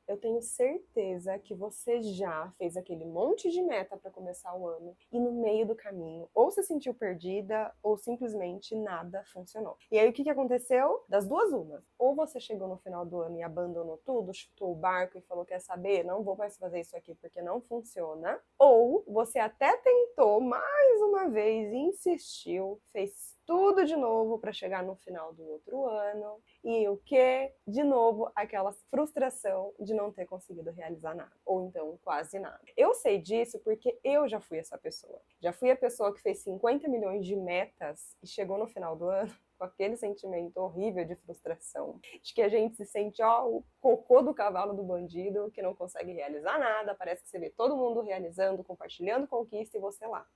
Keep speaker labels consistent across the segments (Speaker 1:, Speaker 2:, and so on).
Speaker 1: Eu tenho certeza que você já fez aquele monte de meta para começar o ano e no meio do caminho ou se sentiu perdida ou simplesmente nada funcionou. E aí o que aconteceu? Das duas uma. Ou você chegou no final do ano e abandonou tudo, chutou o barco e falou, quer saber, não vou mais fazer isso aqui porque não funciona. Ou você até tentou mais uma vez, insistiu, fez tudo de novo para chegar no final do outro ano. E o que? De novo, aquela frustração de não ter conseguido realizar nada. Ou então, quase nada. Eu sei disso porque eu já fui essa pessoa. Já fui a pessoa que fez 50 milhões de metas e chegou no final do ano com aquele sentimento horrível de frustração. De que a gente se sente, o cocô do cavalo do bandido, que não consegue realizar nada. Parece que você vê todo mundo realizando, compartilhando conquista e você lá.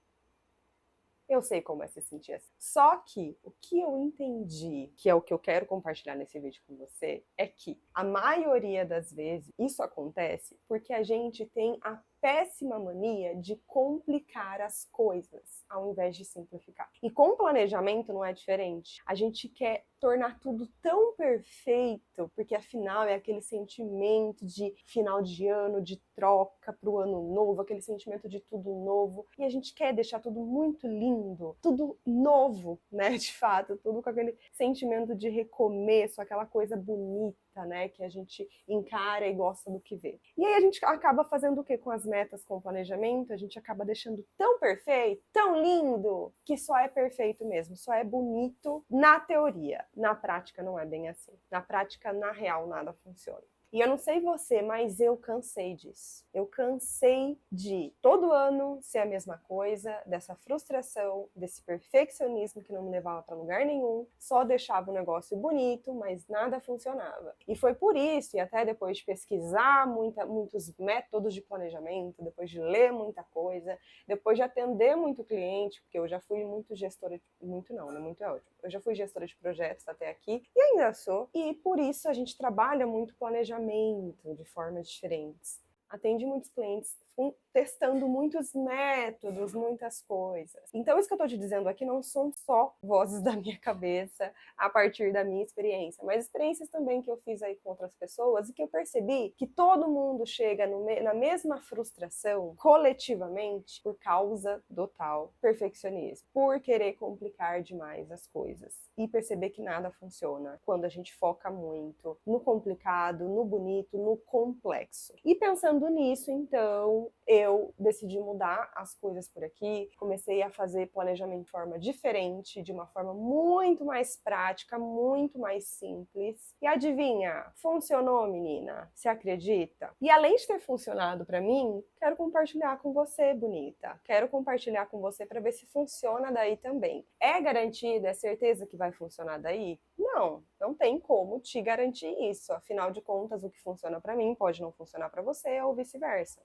Speaker 1: Eu sei como é se sentir assim. Só que o que eu entendi, que é o que eu quero compartilhar nesse vídeo com você, é que a maioria das vezes isso acontece porque a gente tem a péssima mania de complicar as coisas ao invés de simplificar. E com planejamento não é diferente. A gente quer tornar tudo tão perfeito, porque afinal é aquele sentimento de final de ano, de troca para o ano novo, aquele sentimento de tudo novo. E a gente quer deixar tudo muito lindo, tudo novo, né? De fato, tudo com aquele sentimento de recomeço, aquela coisa bonita, né? Que a gente encara e gosta do que vê. E aí a gente acaba fazendo o que com as metas, com o planejamento? A gente acaba deixando tão perfeito, tão lindo, que só é perfeito mesmo, só é bonito na teoria. Na prática não é bem assim. Na prática, na real, nada funciona. E eu não sei você, mas eu cansei disso. Eu cansei de todo ano ser a mesma coisa, dessa frustração, desse perfeccionismo que não me levava para lugar nenhum, só deixava o negócio bonito, mas nada funcionava. E foi por isso, e até depois de pesquisar muitos métodos de planejamento, depois de ler muita coisa, depois de atender muito cliente, porque eu já fui muito gestora, muito não, né? Muito é ótimo. Eu já fui gestora de projetos até aqui, e ainda sou, e por isso a gente trabalha muito planejamento de formas diferentes. Atende muitos clientes testando muitos métodos, muitas coisas. Então, isso que eu tô te dizendo aqui não são só vozes da minha cabeça a partir da minha experiência, mas experiências também que eu fiz aí com outras pessoas e que eu percebi que todo mundo chega na mesma frustração coletivamente por causa do tal perfeccionismo, por querer complicar demais as coisas e perceber que nada funciona quando a gente foca muito no complicado, no bonito, no complexo. E pensando nisso, então, eu decidi mudar as coisas por aqui, comecei a fazer planejamento de forma diferente, de uma forma muito mais prática, muito mais simples. E adivinha? Funcionou, menina? Você acredita? E além de ter funcionado para mim, quero compartilhar com você, bonita. Quero compartilhar com você para ver se funciona daí também. É garantida? É certeza que vai funcionar daí? Não, não tem como te garantir isso. Afinal de contas, o que funciona para mim pode não funcionar para você ou vice-versa.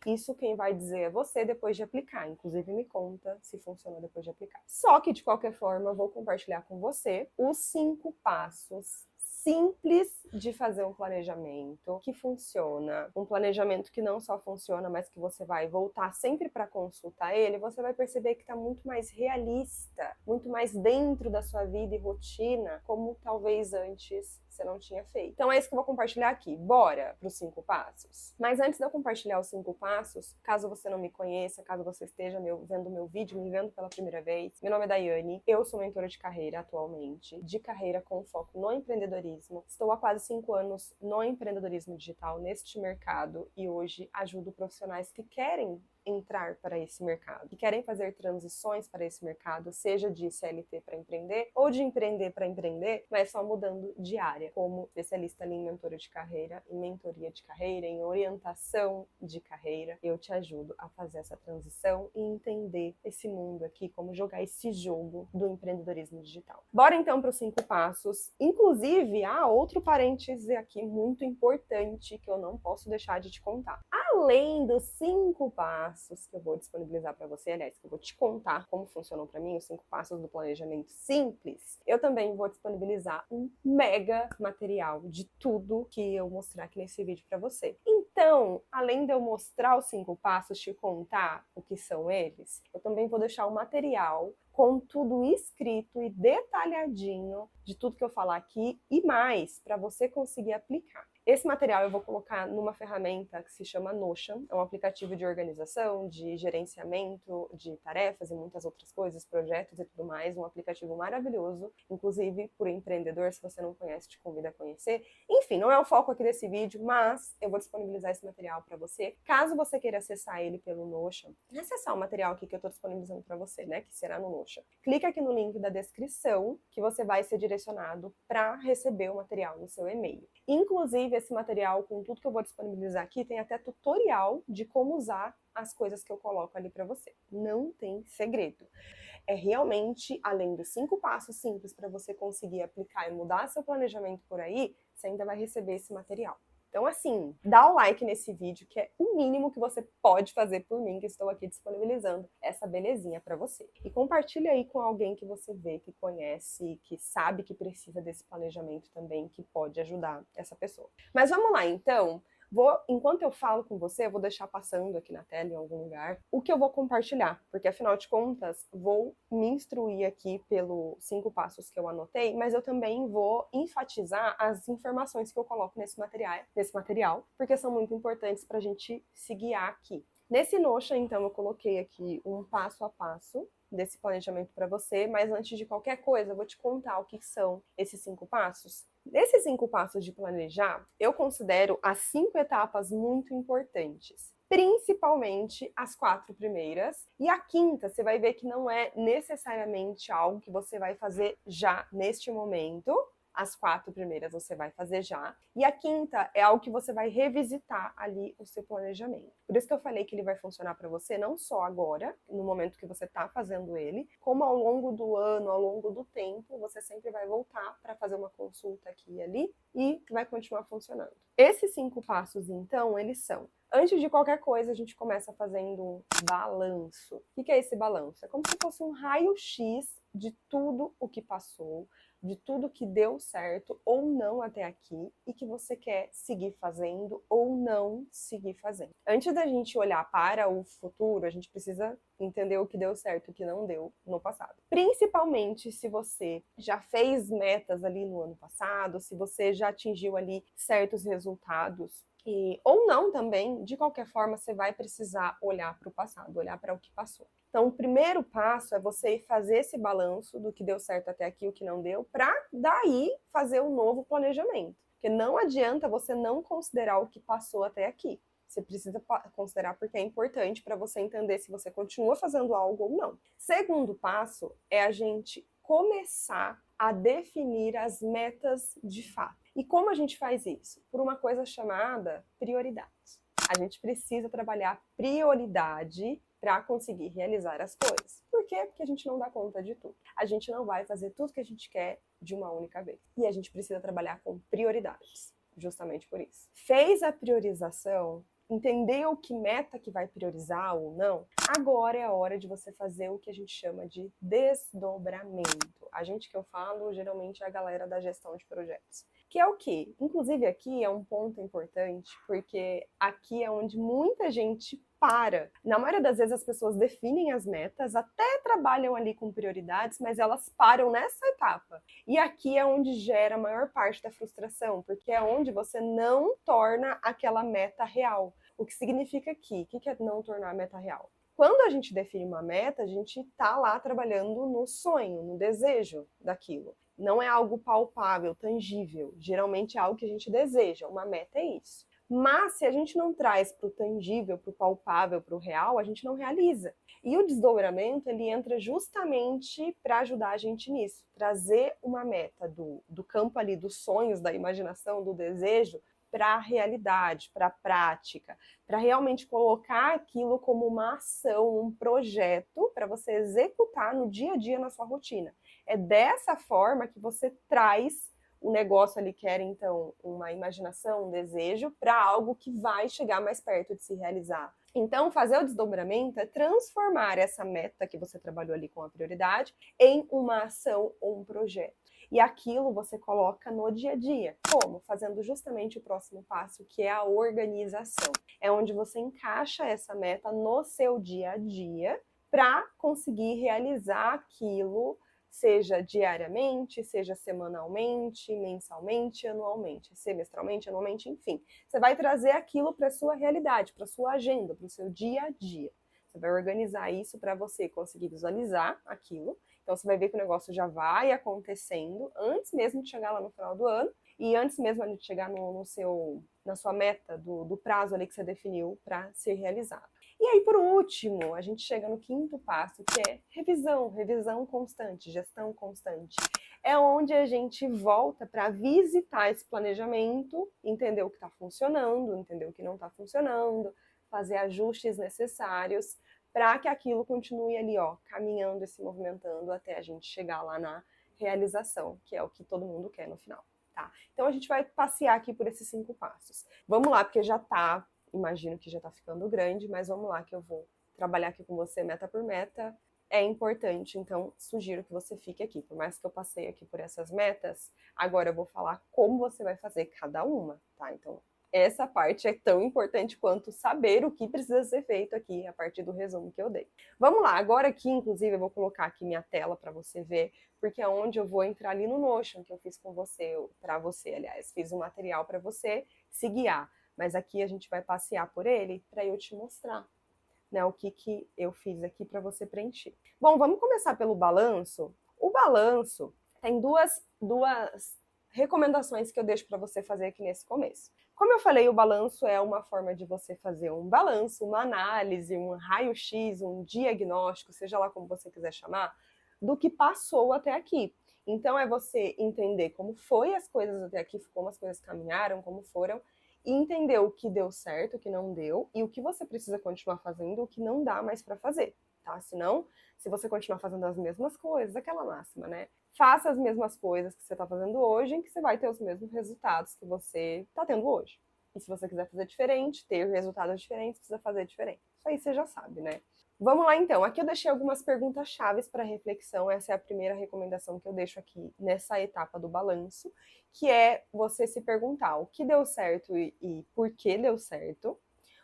Speaker 1: Isso quem vai dizer é você depois de aplicar. Inclusive, me conta se funcionou depois de aplicar. Só que, de qualquer forma, eu vou compartilhar com você os 5 passos simples de fazer um planejamento que funciona. Um planejamento que não só funciona, mas que você vai voltar sempre para consultar ele, você vai perceber que está muito mais realista, muito mais dentro da sua vida e rotina, como talvez antes você não tinha feito. Então é isso que eu vou compartilhar aqui. Bora para os 5 passos? Mas antes de eu compartilhar os 5 passos, caso você não me conheça, caso você esteja vendo meu vídeo, me vendo pela primeira vez, meu nome é Daiane, eu sou mentora de carreira atualmente, de carreira com foco no empreendedorismo. Estou há quase 5 anos no empreendedorismo digital, neste mercado, e hoje ajudo profissionais que querem entrar para esse mercado, que querem fazer transições para esse mercado, seja de CLT para empreender ou de empreender para empreender, mas só mudando de área, como especialista em mentoria de carreira, em mentoria de carreira, em orientação de carreira. Eu te ajudo a fazer essa transição e entender esse mundo aqui, como jogar esse jogo do empreendedorismo digital. Bora então para os 5 passos. Inclusive, há outro parêntese aqui muito importante que eu não posso deixar de te contar. Além dos 5 passos que eu vou disponibilizar para você, aliás, que eu vou te contar como funcionam para mim, os 5 passos do planejamento simples, eu também vou disponibilizar um mega material de tudo que eu mostrar aqui nesse vídeo para você. Então, além de eu mostrar os 5 passos, te contar o que são eles, eu também vou deixar um material com tudo escrito e detalhadinho de tudo que eu falar aqui e mais, para você conseguir aplicar. Esse material eu vou colocar numa ferramenta que se chama Notion, é um aplicativo de organização, de gerenciamento de tarefas e muitas outras coisas, projetos e tudo mais, um aplicativo maravilhoso, inclusive por empreendedor, se você não conhece, te convido a conhecer. Enfim, não é o foco aqui desse vídeo, mas eu vou disponibilizar esse material para você. Caso você queira acessar ele pelo Notion, acessar o material aqui que eu estou disponibilizando para você, né, que será no Notion. Clica aqui no link da descrição que você vai ser direcionado para receber o material no seu e-mail. Inclusive, esse material, com tudo que eu vou disponibilizar aqui, tem até tutorial de como usar as coisas que eu coloco ali para você. Não tem segredo. É realmente, além dos 5 passos simples para você conseguir aplicar e mudar seu planejamento por aí, você ainda vai receber esse material. Então, assim, dá o like nesse vídeo, que é o mínimo que você pode fazer por mim, que estou aqui disponibilizando essa belezinha para você. E compartilha aí com alguém que você vê, que conhece, que sabe que precisa desse planejamento também, que pode ajudar essa pessoa. Mas vamos lá, então. Enquanto eu falo com você, eu vou deixar passando aqui na tela, em algum lugar, o que eu vou compartilhar, porque afinal de contas, vou me instruir aqui pelos 5 passos que eu anotei, mas eu também vou enfatizar as informações que eu coloco nesse material, porque são muito importantes para a gente se guiar aqui. Nesse Notion, então, eu coloquei aqui um passo a passo desse planejamento para você, mas antes de qualquer coisa, eu vou te contar o que são esses 5 passos. Nesses 5 passos de planejar, eu considero as 5 etapas muito importantes. Principalmente as 4 primeiras. E a quinta, você vai ver que não é necessariamente algo que você vai fazer já neste momento. As 4 primeiras você vai fazer já. E a quinta é algo que você vai revisitar ali o seu planejamento. Por isso que eu falei que ele vai funcionar para você não só agora, no momento que você está fazendo ele, como ao longo do ano, ao longo do tempo, você sempre vai voltar para fazer uma consulta aqui e ali e vai continuar funcionando. Esses 5 passos, então, eles são: antes de qualquer coisa, a gente começa fazendo um balanço. O que é esse balanço? É como se fosse um raio-x de tudo o que passou, de tudo que deu certo ou não até aqui e que você quer seguir fazendo ou não seguir fazendo. Antes da gente olhar para o futuro, a gente precisa entender o que deu certo e o que não deu no passado. Principalmente se você já fez metas ali no ano passado, se você já atingiu ali certos resultados. Ou não também, de qualquer forma, você vai precisar olhar para o passado, olhar para o que passou. Então, o primeiro passo é você fazer esse balanço do que deu certo até aqui, o que não deu, para daí fazer um novo planejamento. Porque não adianta você não considerar o que passou até aqui. Você precisa considerar porque é importante para você entender se você continua fazendo algo ou não. Segundo passo é a gente começar a definir as metas de fato. E como a gente faz isso? Por uma coisa chamada prioridade. A gente precisa trabalhar prioridade para conseguir realizar as coisas. Por quê? Porque a gente não dá conta de tudo. A gente não vai fazer tudo que a gente quer de uma única vez. E a gente precisa trabalhar com prioridades, justamente por isso. Fez a priorização, entendeu que meta que vai priorizar ou não, agora é a hora de você fazer o que a gente chama de desdobramento. A gente que eu falo, geralmente, é a galera da gestão de projetos. Que é o quê? Inclusive aqui é um ponto importante, porque aqui é onde muita gente para. Na maioria das vezes as pessoas definem as metas, até trabalham ali com prioridades, mas elas param nessa etapa. E aqui é onde gera a maior parte da frustração, porque é onde você não torna aquela meta real. O que significa aqui? O que é não tornar a meta real? Quando a gente define uma meta, a gente está lá trabalhando no sonho, no desejo daquilo. Não é algo palpável, tangível. Geralmente é algo que a gente deseja. Uma meta é isso. Mas se a gente não traz para o tangível, para o palpável, para o real, a gente não realiza. E o desdobramento, ele entra justamente para ajudar a gente nisso. Trazer uma meta do campo ali dos sonhos, da imaginação, do desejo, para a realidade, para a prática, para realmente colocar aquilo como uma ação, um projeto para você executar no dia a dia na sua rotina. É dessa forma que você traz o negócio ali, que era então uma imaginação, um desejo, para algo que vai chegar mais perto de se realizar. Então, fazer o desdobramento é transformar essa meta que você trabalhou ali com a prioridade em uma ação ou um projeto. E aquilo você coloca no dia a dia. Como? Fazendo justamente o próximo passo, que é a organização. É onde você encaixa essa meta no seu dia a dia para conseguir realizar aquilo seja diariamente, seja semanalmente, mensalmente, anualmente, semestralmente, anualmente, enfim. Você vai trazer aquilo para a sua realidade, para a sua agenda, para o seu dia a dia. Você vai organizar isso para você conseguir visualizar aquilo. Então você vai ver que o negócio já vai acontecendo antes mesmo de chegar lá no final do ano e antes mesmo de chegar na sua meta do prazo ali que você definiu para ser realizado. E aí, por último, a gente chega no quinto passo, que é revisão constante, gestão constante. É onde a gente volta para visitar esse planejamento, entender o que está funcionando, entender o que não está funcionando, fazer ajustes necessários para que aquilo continue ali, ó, caminhando e se movimentando até a gente chegar lá na realização, que é o que todo mundo quer no final, tá? Então a gente vai passear aqui por esses 5 passos. Vamos lá, porque imagino que já tá ficando grande, mas vamos lá que eu vou trabalhar aqui com você meta por meta. É importante, então sugiro que você fique aqui. Por mais que eu passei aqui por essas metas, agora eu vou falar como você vai fazer cada uma, tá? Então essa parte é tão importante quanto saber o que precisa ser feito aqui a partir do resumo que eu dei. Vamos lá, agora aqui, inclusive, eu vou colocar aqui minha tela para você ver, porque é onde eu vou entrar ali no Notion que eu fiz com você, para você, aliás, fiz um material para você se guiar. Mas aqui a gente vai passear por ele para eu te mostrar, né, o que eu fiz aqui para você preencher. Bom, vamos começar pelo balanço. O balanço tem duas recomendações que eu deixo para você fazer aqui nesse começo. Como eu falei, o balanço é uma forma de você fazer um balanço, uma análise, um raio-x, um diagnóstico, seja lá como você quiser chamar, do que passou até aqui. Então é você entender como foi as coisas até aqui, como as coisas caminharam, como foram, e entender o que deu certo, o que não deu, e o que você precisa continuar fazendo, o que não dá mais para fazer, tá? Senão, se você continuar fazendo as mesmas coisas, aquela máxima, né? Faça as mesmas coisas que você está fazendo hoje, em que você vai ter os mesmos resultados que você está tendo hoje. E se você quiser fazer diferente, ter resultados diferentes, precisa fazer diferente. Isso aí você já sabe, né? Vamos lá então. Aqui eu deixei algumas perguntas chaves para reflexão. Essa é a primeira recomendação que eu deixo aqui nessa etapa do balanço, que é você se perguntar o que deu certo e por que deu certo,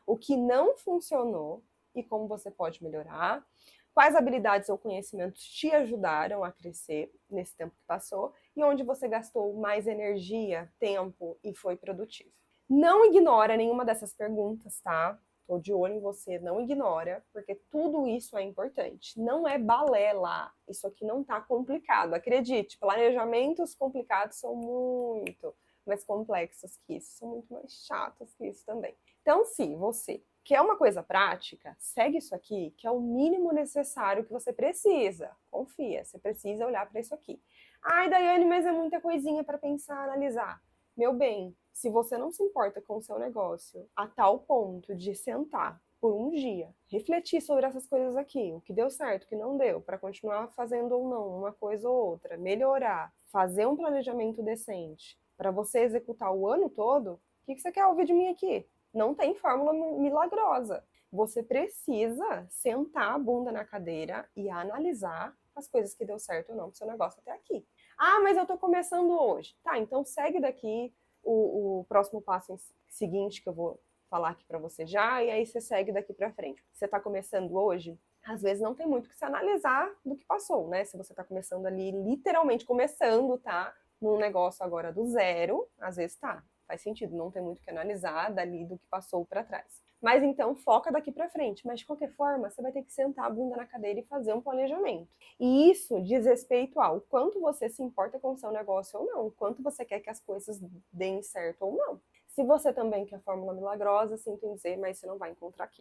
Speaker 1: o que não funcionou e como você pode melhorar, quais habilidades ou conhecimentos te ajudaram a crescer nesse tempo que passou e onde você gastou mais energia, tempo e foi produtivo. Não ignora nenhuma dessas perguntas, tá? Tô de olho em você, não ignora, porque tudo isso é importante. Não é balela, isso aqui não tá complicado, acredite. Planejamentos complicados são muito mais complexos que isso, são muito mais chatos que isso também. Então, se você quer uma coisa prática, segue isso aqui, que é o mínimo necessário que você precisa. Confia, você precisa olhar para isso aqui. Ai, Daiane, mas é muita coisinha para pensar, analisar. Meu bem, se você não se importa com o seu negócio a tal ponto de sentar por um dia, refletir sobre essas coisas aqui, o que deu certo, o que não deu, para continuar fazendo ou não uma coisa ou outra, melhorar, fazer um planejamento decente, para você executar o ano todo, o que você quer ouvir de mim aqui? Não tem fórmula milagrosa. Você precisa sentar a bunda na cadeira e analisar as coisas que deu certo ou não pro seu negócio até aqui. Ah, mas eu tô começando hoje. Tá, então segue daqui o próximo passo seguinte que eu vou falar aqui para você já, e aí você segue daqui para frente. Você tá começando hoje, às vezes não tem muito que se analisar do que passou, né? Se você tá começando ali, literalmente começando, tá? Num negócio agora do zero, às vezes tá. Faz sentido, não tem muito que analisar dali do que passou para trás. Mas então foca daqui para frente. Mas de qualquer forma, você vai ter que sentar a bunda na cadeira e fazer um planejamento. E isso diz respeito ao quanto você se importa com o seu negócio ou não, o quanto você quer que as coisas deem certo ou não. Se você também quer fórmula milagrosa, sinto em dizer, mas você não vai encontrar aqui.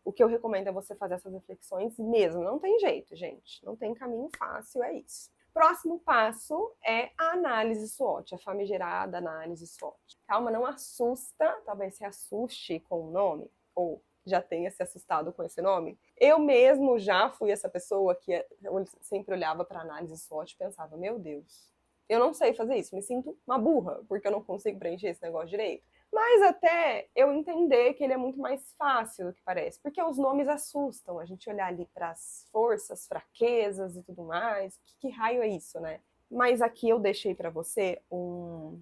Speaker 1: O que eu recomendo é você fazer essas reflexões mesmo. Não tem jeito, gente. Não tem caminho fácil, é isso. Próximo passo é a análise SWOT, a famigerada análise SWOT. Calma, não assusta, talvez se assuste com o nome, ou já tenha se assustado com esse nome. Eu mesmo já fui essa pessoa que eu sempre olhava para a análise SWOT e pensava, meu Deus, eu não sei fazer isso, me sinto uma burra, porque eu não consigo preencher esse negócio direito. Mas até eu entender que ele é muito mais fácil do que parece, porque os nomes assustam, a gente olhar ali para as forças, fraquezas e tudo mais, que raio é isso, né? Mas aqui eu deixei para você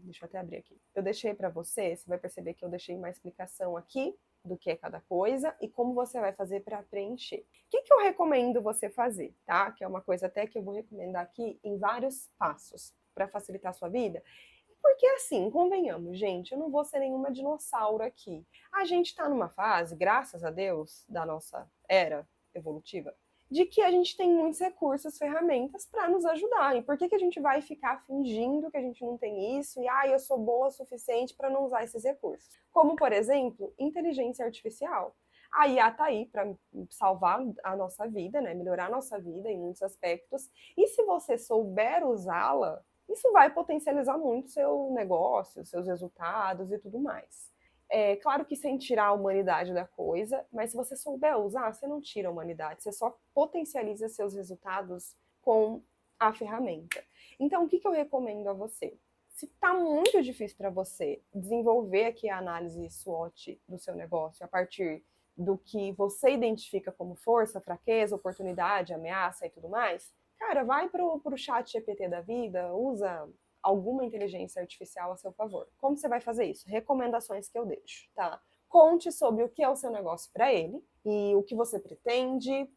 Speaker 1: deixa eu até abrir aqui. Eu deixei para você vai perceber que eu deixei uma explicação aqui do que é cada coisa e como você vai fazer para preencher. O que eu recomendo você fazer, tá? Que é uma coisa até que eu vou recomendar aqui em vários passos para facilitar a sua vida. Porque assim, convenhamos, gente, eu não vou ser nenhuma dinossauro aqui. A gente está numa fase, graças a Deus, da nossa era evolutiva, de que a gente tem muitos recursos, ferramentas para nos ajudar. E por que a gente vai ficar fingindo que a gente não tem isso e eu sou boa o suficiente para não usar esses recursos? Como, por exemplo, inteligência artificial. A IA está aí para salvar a nossa vida, né? Melhorar a nossa vida em muitos aspectos. E se você souber usá-la, isso vai potencializar muito o seu negócio, seus resultados e tudo mais. É claro que sem tirar a humanidade da coisa, mas se você souber usar, você não tira a humanidade, você só potencializa seus resultados com a ferramenta. Então, o que eu recomendo a você? Se está muito difícil para você desenvolver aqui a análise SWOT do seu negócio a partir do que você identifica como força, fraqueza, oportunidade, ameaça e tudo mais, cara, vai pro chat GPT da vida, usa alguma inteligência artificial a seu favor. Como você vai fazer isso? Recomendações que eu deixo, tá? Conte sobre o que é o seu negócio para ele e o que você pretende.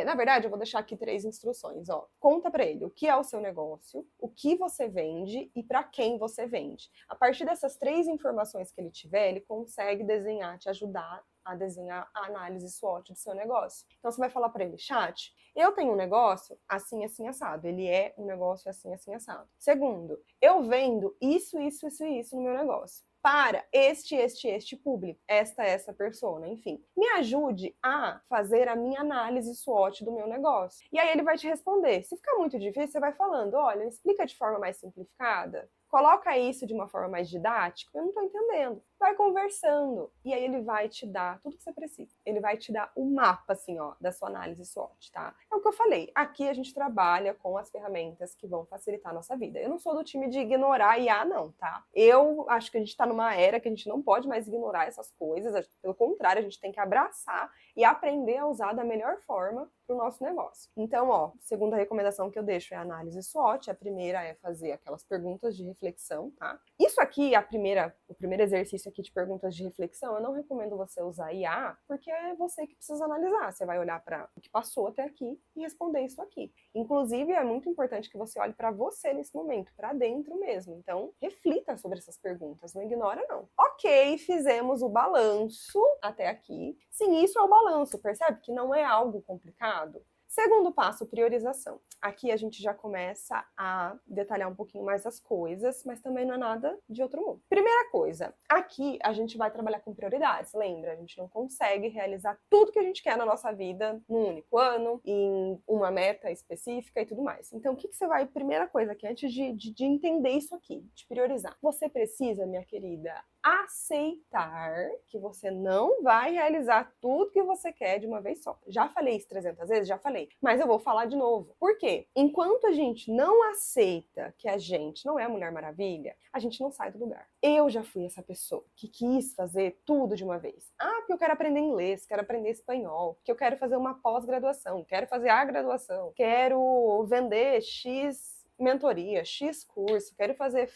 Speaker 1: Na verdade, eu vou deixar aqui 3 instruções. Ó. Conta para ele o que é o seu negócio, o que você vende e para quem você vende. A partir dessas 3 informações que ele tiver, ele consegue desenhar, te ajudar a desenhar a análise SWOT do seu negócio. Então, você vai falar para ele, chat, eu tenho um negócio assim, assim, assado. Ele é um negócio assim, assim, assado. Segundo, eu vendo isso, isso, isso e isso no meu negócio. Para este público, essa persona, enfim. Me ajude a fazer a minha análise SWOT do meu negócio. E aí ele vai te responder. Se ficar muito difícil, você vai falando, olha, explica de forma mais simplificada. Coloca isso de uma forma mais didática, eu não estou entendendo. Vai conversando. E aí ele vai te dar tudo que você precisa. Ele vai te dar o mapa, assim, ó, da sua análise SWOT, tá? É o que eu falei. Aqui a gente trabalha com as ferramentas que vão facilitar a nossa vida. Eu não sou do time de ignorar a IA, não, tá? Eu acho que a gente está numa era que a gente não pode mais ignorar essas coisas. Pelo contrário, a gente tem que abraçar e aprender a usar da melhor forma para o nosso negócio. Então, ó, segunda recomendação que eu deixo é a análise SWOT. A primeira é fazer aquelas perguntas de reflexão, tá? Isso aqui, o primeiro exercício aqui de perguntas de reflexão, eu não recomendo você usar IA, porque é você que precisa analisar. Você vai olhar para o que passou até aqui e responder isso aqui. Inclusive, é muito importante que você olhe para você nesse momento, para dentro mesmo. Então, reflita sobre essas perguntas, não ignora não. Ok, fizemos o balanço até aqui. Sim, isso é o balanço, percebe que não é algo complicado? Segundo passo, priorização. Aqui a gente já começa a detalhar um pouquinho mais as coisas, mas também não é nada de outro mundo. Primeira coisa, aqui a gente vai trabalhar com prioridades. Lembra, a gente não consegue realizar tudo que a gente quer na nossa vida num único ano, em uma meta específica e tudo mais. Então, o que você vai, primeira coisa aqui, antes de entender isso aqui, de priorizar, você precisa, minha querida, aceitar que você não vai realizar tudo que você quer de uma vez só. Já falei isso 300 vezes? Já falei. Mas eu vou falar de novo. Por quê? Enquanto a gente não aceita que a gente não é a Mulher Maravilha, a gente não sai do lugar. Eu já fui essa pessoa que quis fazer tudo de uma vez. Porque eu quero aprender inglês, quero aprender espanhol, porque eu quero fazer uma pós-graduação, quero fazer a graduação, quero vender X mentoria, X curso, quero fazer...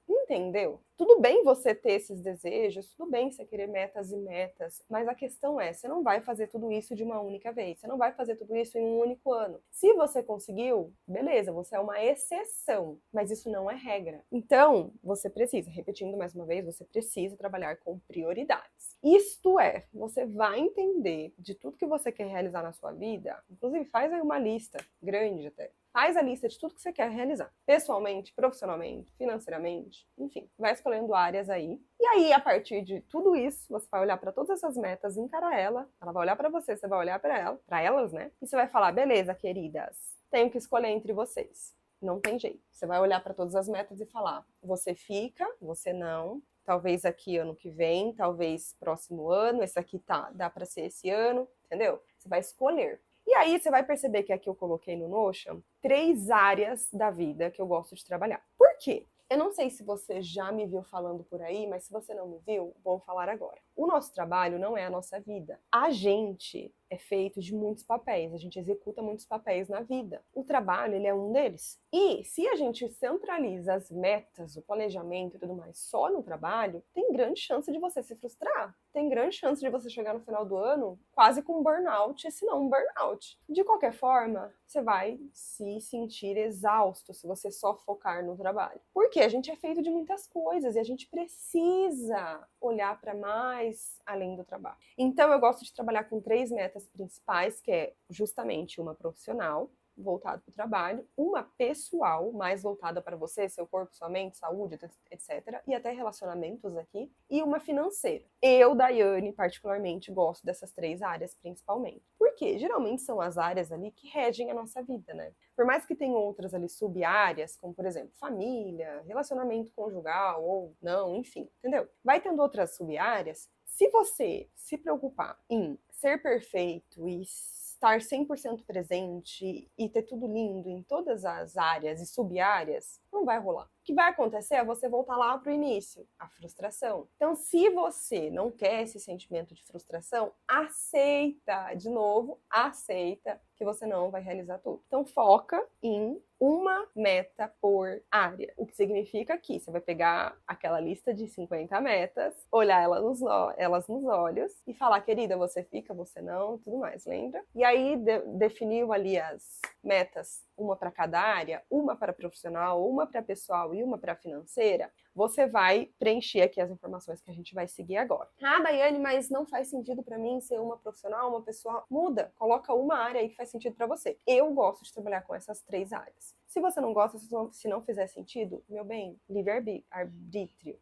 Speaker 1: Entendeu? Tudo bem você ter esses desejos, tudo bem você querer metas e metas, mas a questão é, você não vai fazer tudo isso de uma única vez, você não vai fazer tudo isso em um único ano. Se você conseguiu, beleza, você é uma exceção, mas isso não é regra. Então, você precisa, repetindo mais uma vez, você precisa trabalhar com prioridades. Isto é, você vai entender de tudo que você quer realizar na sua vida, inclusive faz aí uma lista, grande até. Faz a lista de tudo que você quer realizar. Pessoalmente, profissionalmente, financeiramente, enfim. Vai escolhendo áreas aí. E aí, a partir de tudo isso, você vai olhar para todas essas metas, encarar ela vai olhar para você, você vai olhar para ela, para elas, né? E você vai falar, beleza, queridas, tenho que escolher entre vocês. Não tem jeito. Você vai olhar para todas as metas e falar, você fica, você não. Talvez aqui ano que vem, talvez próximo ano, esse aqui dá para ser esse ano, entendeu? Você vai escolher. E aí você vai perceber que aqui eu coloquei no Notion 3 áreas da vida que eu gosto de trabalhar. Por quê? Eu não sei se você já me viu falando por aí, mas se você não me viu, vou falar agora. O nosso trabalho não é a nossa vida. A gente é feito de muitos papéis, a gente executa muitos papéis na vida. O trabalho, ele é um deles. E se a gente centraliza as metas, o planejamento e tudo mais só no trabalho, tem grande chance de você se frustrar. Tem grande chance de você chegar no final do ano quase com um burnout, se não um burnout. De qualquer forma, você vai se sentir exausto se você só focar no trabalho. Porque a gente é feito de muitas coisas e a gente precisa olhar para mais além do trabalho. Então, eu gosto de trabalhar com 3 metas principais, que é justamente uma profissional, voltado para o trabalho, uma pessoal, mais voltada para você, seu corpo, sua mente, saúde, etc. E até relacionamentos aqui, e uma financeira. Eu, Daiane, particularmente, gosto dessas 3 áreas principalmente. Porque geralmente são as áreas ali que regem a nossa vida, né? Por mais que tenham outras ali sub-áreas, como por exemplo, família, relacionamento conjugal ou não, enfim, entendeu? Vai tendo outras sub-áreas. Se você se preocupar em ser perfeito e estar 100% presente e ter tudo lindo em todas as áreas e sub-áreas, não vai rolar. O que vai acontecer é você voltar lá para o início, a frustração. Então, se você não quer esse sentimento de frustração, aceita, de novo, aceita que você não vai realizar tudo. Então, foca em uma meta por área. O que significa que você vai pegar aquela lista de 50 metas, olhar elas nos olhos e falar, querida, você fica, você não, tudo mais, lembra? E aí definiu ali as metas, uma para cada área, uma para profissional, uma para pessoal e uma para financeira. Você vai preencher aqui as informações que a gente vai seguir agora. Ah, Daiane, mas não faz sentido para mim ser uma profissional, uma pessoal. Muda, coloca uma área aí que faz sentido para você. Eu gosto de trabalhar com essas 3 áreas. Se você não gosta, se não fizer sentido, meu bem, livre-arbítrio.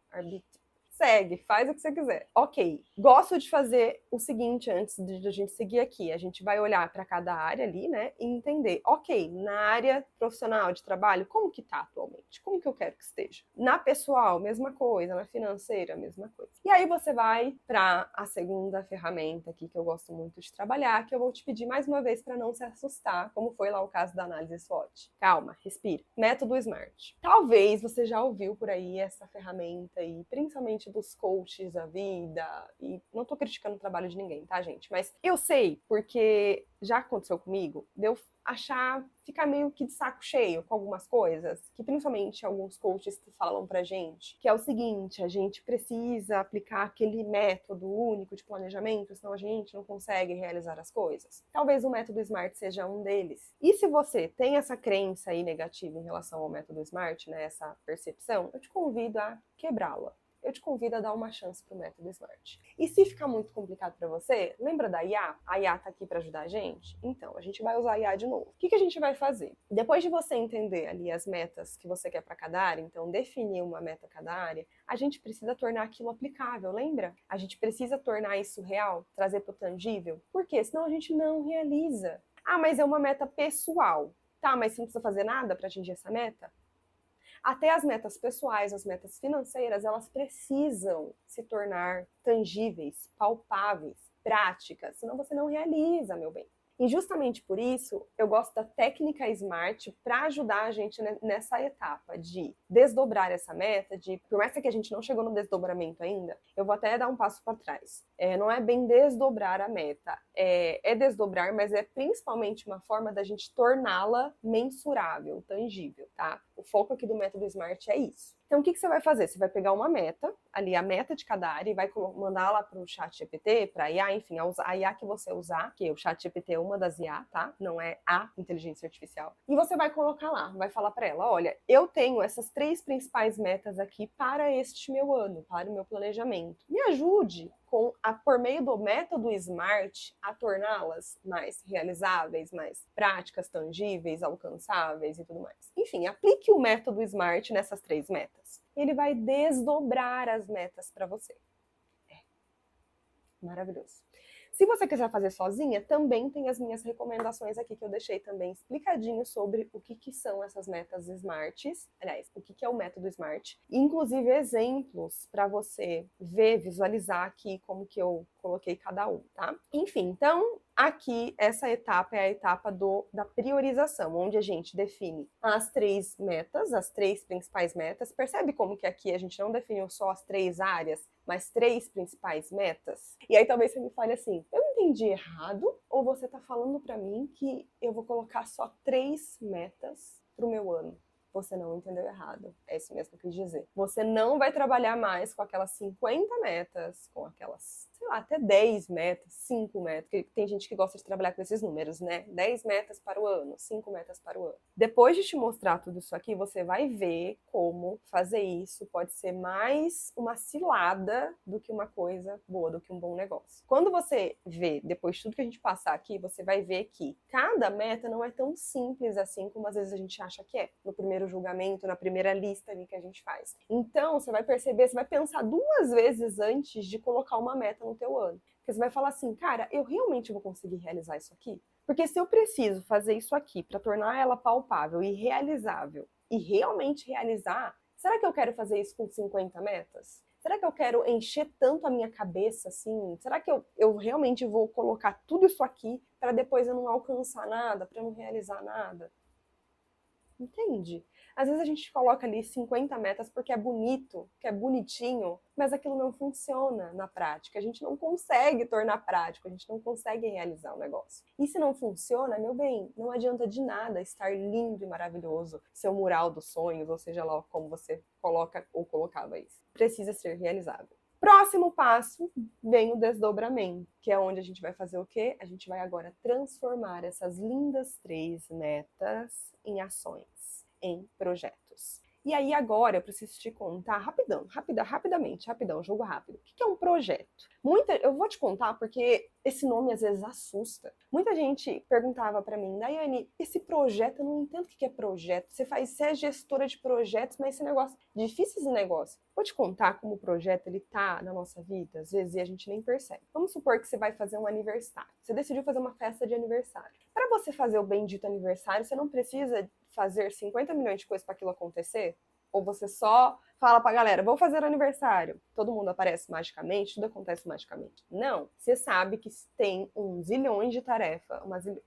Speaker 1: Segue, faz o que você quiser. Ok, gosto de fazer o seguinte antes de a gente seguir aqui. A gente vai olhar para cada área ali, né, e entender, ok, na área profissional de trabalho, como que tá atualmente? Como que eu quero que esteja? Na pessoal, mesma coisa. Na financeira, mesma coisa. E aí você vai para a segunda ferramenta aqui que eu gosto muito de trabalhar, que eu vou te pedir mais uma vez para não se assustar, como foi lá o caso da análise SWOT. Calma, respira. Método SMART. Talvez você já ouviu por aí essa ferramenta e principalmente dos coaches da vida, e não tô criticando o trabalho de ninguém, tá, gente? Mas eu sei, porque já aconteceu comigo, de eu ficar meio que de saco cheio com algumas coisas, que principalmente alguns coaches falam pra gente, que é o seguinte, a gente precisa aplicar aquele método único de planejamento, senão a gente não consegue realizar as coisas. Talvez o método SMART seja um deles. E se você tem essa crença aí negativa em relação ao método SMART, né, essa percepção, eu te convido a quebrá-la. Eu te convido a dar uma chance para o método SMART. E se ficar muito complicado para você, lembra da IA? A IA tá aqui para ajudar a gente? Então, a gente vai usar a IA de novo. O que a gente vai fazer? Depois de você entender ali as metas que você quer para cada área, então definir uma meta cada área, a gente precisa tornar aquilo aplicável, lembra? A gente precisa tornar isso real, trazer para o tangível. Por quê? Senão a gente não realiza. Ah, mas é uma meta pessoal. Tá, mas você não precisa fazer nada para atingir essa meta? Até as metas pessoais, as metas financeiras, elas precisam se tornar tangíveis, palpáveis, práticas, senão você não realiza, meu bem. E justamente por isso, eu gosto da técnica SMART para ajudar a gente nessa etapa de desdobrar essa meta, por mais que a gente não chegou no desdobramento ainda, eu vou até dar um passo para trás. Não é bem desdobrar a meta, é desdobrar, mas é principalmente uma forma da gente torná-la mensurável, tangível, tá? O foco aqui do método SMART é isso. Então, o que você vai fazer? Você vai pegar uma meta, ali a meta de cada área, e vai mandar lá para o ChatGPT, para a IA, enfim, a IA que você usar, que o ChatGPT é uma das IA, tá? Não é a inteligência artificial. E você vai colocar lá, vai falar para ela, olha, eu tenho essas 3 principais metas aqui para este meu ano, para o meu planejamento. Me ajude por meio do método SMART, a torná-las mais realizáveis, mais práticas, tangíveis, alcançáveis e tudo mais. Enfim, aplique o método SMART nessas 3 metas. Ele vai desdobrar as metas para você. Maravilhoso. Se você quiser fazer sozinha, também tem as minhas recomendações aqui que eu deixei também explicadinho sobre o que são essas metas SMARTs, aliás, o que é o método SMART, inclusive exemplos para você ver, visualizar aqui como que eu coloquei cada um, tá? Enfim, então, Aqui, essa etapa é a etapa da priorização, onde a gente define as 3 metas, as 3 principais metas. Percebe como que aqui a gente não definiu só as 3 áreas, mas 3 principais metas? E aí talvez você me fale assim, eu entendi errado? Ou você está falando para mim que eu vou colocar só 3 metas para o meu ano? Você não entendeu errado. É isso mesmo que eu quis dizer. Você não vai trabalhar mais com aquelas 50 metas, com aquelas, sei lá, até 10 metas, 5 metas, porque tem gente que gosta de trabalhar com esses números, né? 10 metas para o ano, 5 metas para o ano. Depois de te mostrar tudo isso aqui, você vai ver como fazer isso pode ser mais uma cilada do que uma coisa boa, do que um bom negócio. Quando você vê, depois de tudo que a gente passar aqui, você vai ver que cada meta não é tão simples assim como às vezes a gente acha que é. No primeiro julgamento, na primeira lista ali que a gente faz. Então, você vai perceber, você vai pensar 2 vezes antes de colocar uma meta no teu ano. Porque você vai falar assim, cara, eu realmente vou conseguir realizar isso aqui? Porque se eu preciso fazer isso aqui para tornar ela palpável e realizável e realmente realizar, será que eu quero fazer isso com 50 metas? Será que eu quero encher tanto a minha cabeça assim? Será que eu realmente vou colocar tudo isso aqui para depois eu não alcançar nada, para eu não realizar nada? Entende? Às vezes a gente coloca ali 50 metas porque é bonito, que é bonitinho, mas aquilo não funciona na prática. A gente não consegue tornar prático, a gente não consegue realizar o negócio. E se não funciona, meu bem, não adianta de nada estar lindo e maravilhoso, seu mural dos sonhos, ou seja lá como você coloca ou colocava isso. Precisa ser realizável. Próximo passo vem o desdobramento, que é onde a gente vai fazer o quê? A gente vai agora transformar essas lindas 3 metas em ações, em projetos. E aí agora eu preciso te contar rapidão, jogo rápido. O que é um projeto? Eu vou te contar porque esse nome às vezes assusta. Muita gente perguntava para mim, Daiane, esse projeto, eu não entendo o que é projeto. Você é gestora de projetos, mas esse negócio, difícil esse negócio. Vou te contar como o projeto ele tá na nossa vida, às vezes, e a gente nem percebe. Vamos supor que você vai fazer um aniversário. Você decidiu fazer uma festa de aniversário. Para você fazer o bendito aniversário, você não precisa fazer 50 milhões de coisas para aquilo acontecer? Ou você só fala pra galera, vou fazer aniversário. Todo mundo aparece magicamente, tudo acontece magicamente. Não. Você sabe que tem zilhões de tarefas,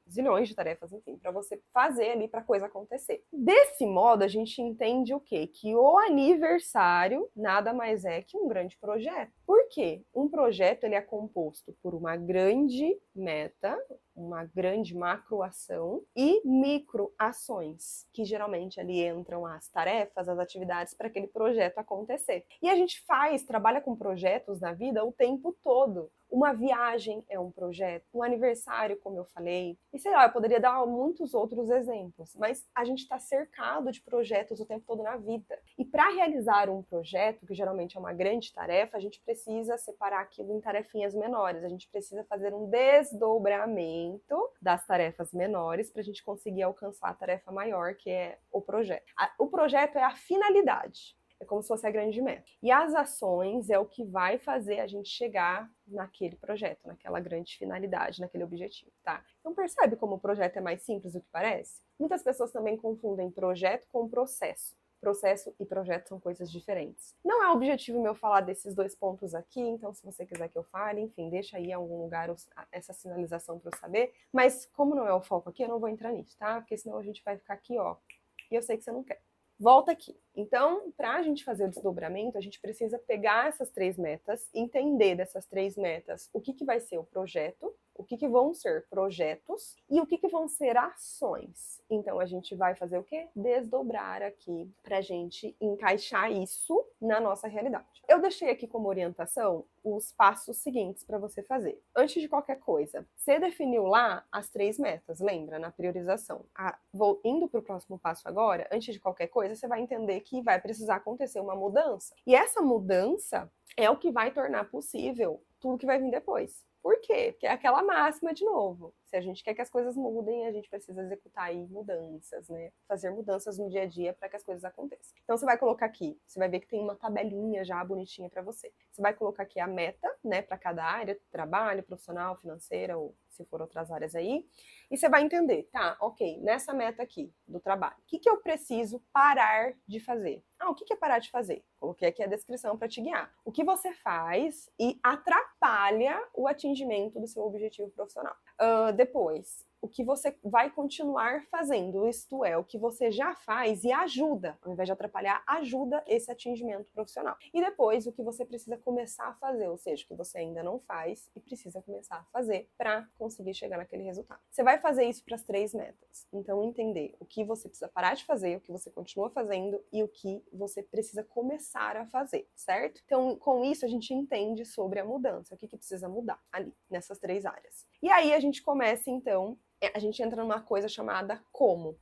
Speaker 1: zilhões de tarefas, enfim, para você fazer ali pra coisa acontecer. Desse modo, a gente entende o quê? Que o aniversário nada mais é que um grande projeto. Por quê? Um projeto ele é composto por uma grande meta, uma grande macroação e microações, que geralmente ali entram as tarefas, as atividades para aquele projeto acontecer. E a gente trabalha com projetos na vida o tempo todo. Uma viagem é um projeto, um aniversário, como eu falei, e sei lá, eu poderia dar muitos outros exemplos, mas a gente está cercado de projetos o tempo todo na vida. E para realizar um projeto, que geralmente é uma grande tarefa, a gente precisa separar aquilo em tarefinhas menores, a gente precisa fazer um desdobramento das tarefas menores para a gente conseguir alcançar a tarefa maior, que é o projeto. O projeto é a finalidade. É como se fosse a grande meta. E as ações é o que vai fazer a gente chegar naquele projeto, naquela grande finalidade, naquele objetivo, tá? Então percebe como o projeto é mais simples do que parece? Muitas pessoas também confundem projeto com processo. Processo e projeto são coisas diferentes. Não é objetivo meu falar desses 2 pontos aqui, então se você quiser que eu fale, enfim, deixa aí em algum lugar essa sinalização para eu saber, mas como não é o foco aqui, eu não vou entrar nisso, tá? Porque senão a gente vai ficar aqui, ó, e eu sei que você não quer. Volta aqui. Então, para a gente fazer o desdobramento, a gente precisa pegar essas 3 metas, entender dessas 3 metas o que vai ser o projeto, o que vão ser projetos e o que vão ser ações. Então, a gente vai fazer o quê? Desdobrar aqui para a gente encaixar isso na nossa realidade. Eu deixei aqui como orientação os passos seguintes para você fazer. Antes de qualquer coisa, você definiu lá as 3 metas, lembra? Na priorização. Vou indo para o próximo passo agora, antes de qualquer coisa, você vai entender que vai precisar acontecer uma mudança. E essa mudança é o que vai tornar possível tudo que vai vir depois. Por quê? Porque é aquela máxima de novo. Se a gente quer que as coisas mudem, a gente precisa executar aí mudanças, né? Fazer mudanças no dia a dia para que as coisas aconteçam. Então você vai colocar aqui, você vai ver que tem uma tabelinha já bonitinha para você. Você vai colocar aqui a meta, né, para cada área, trabalho, profissional, financeira ou se for outras áreas aí. E você vai entender, tá? Ok, nessa meta aqui do trabalho, o que eu preciso parar de fazer? O que é parar de fazer? Coloquei aqui a descrição para te guiar. O que você faz e atrapalha o atingimento do seu objetivo profissional. Depois, o que você vai continuar fazendo, isto é, o que você já faz e ajuda, ao invés de atrapalhar, ajuda esse atingimento profissional. E depois, o que você precisa começar a fazer, ou seja, o que você ainda não faz e precisa começar a fazer para conseguir chegar naquele resultado. Você vai fazer isso para as 3 metas. Então, entender o que você precisa parar de fazer, o que você continua fazendo e o que você precisa começar a fazer, certo? Então, com isso, a gente entende sobre a mudança, o que precisa mudar ali, nessas 3 áreas. E aí, a gente começa, então, a gente entra numa coisa chamada como.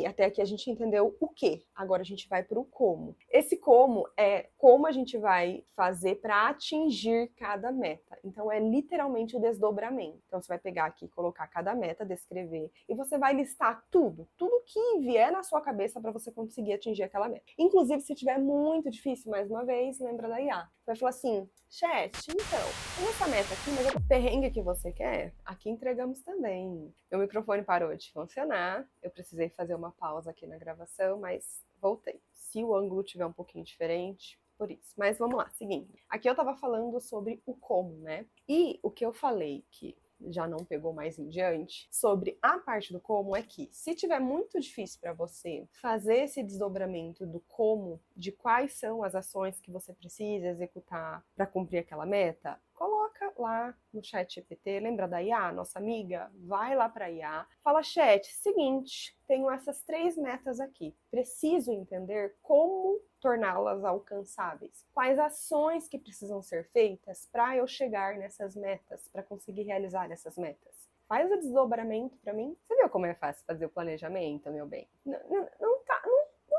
Speaker 1: Até aqui a gente entendeu o que. Agora a gente vai para o como. Esse como é como a gente vai fazer para atingir cada meta. Então é literalmente o desdobramento. Então você vai pegar aqui, colocar cada meta, descrever e você vai listar tudo que vier na sua cabeça para você conseguir atingir aquela meta. Inclusive se tiver muito difícil, mais uma vez, lembra da IA. Vai falar assim: chat, então, tem essa meta aqui, mas o perrengue que você quer, aqui entregamos também. Meu microfone parou de funcionar, eu precisei fazer uma pausa aqui na gravação, mas voltei. Se o ângulo tiver um pouquinho diferente, por isso. Mas vamos lá, seguindo. Aqui eu tava falando sobre o como, né? E o que eu falei que já não pegou mais em diante, sobre a parte do como é que, se tiver muito difícil para você fazer esse desdobramento do como, de quais são as ações que você precisa executar para cumprir aquela meta, coloca lá no chat GPT, lembra da IA, nossa amiga? Vai lá para a IA, fala: chat, seguinte, tenho essas 3 metas aqui, preciso entender como torná-las alcançáveis. Quais ações que precisam ser feitas para eu chegar nessas metas, para conseguir realizar essas metas? Faz o desdobramento para mim. Você viu como é fácil fazer o planejamento, meu bem? Não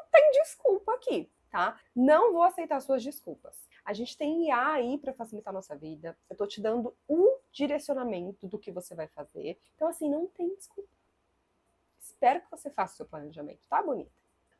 Speaker 1: tem desculpa aqui, tá? Não vou aceitar suas desculpas. A gente tem IA aí para facilitar a nossa vida. Eu tô te dando um direcionamento do que você vai fazer. Então, assim, não tem desculpa. Espero que você faça o seu planejamento, tá, bonita?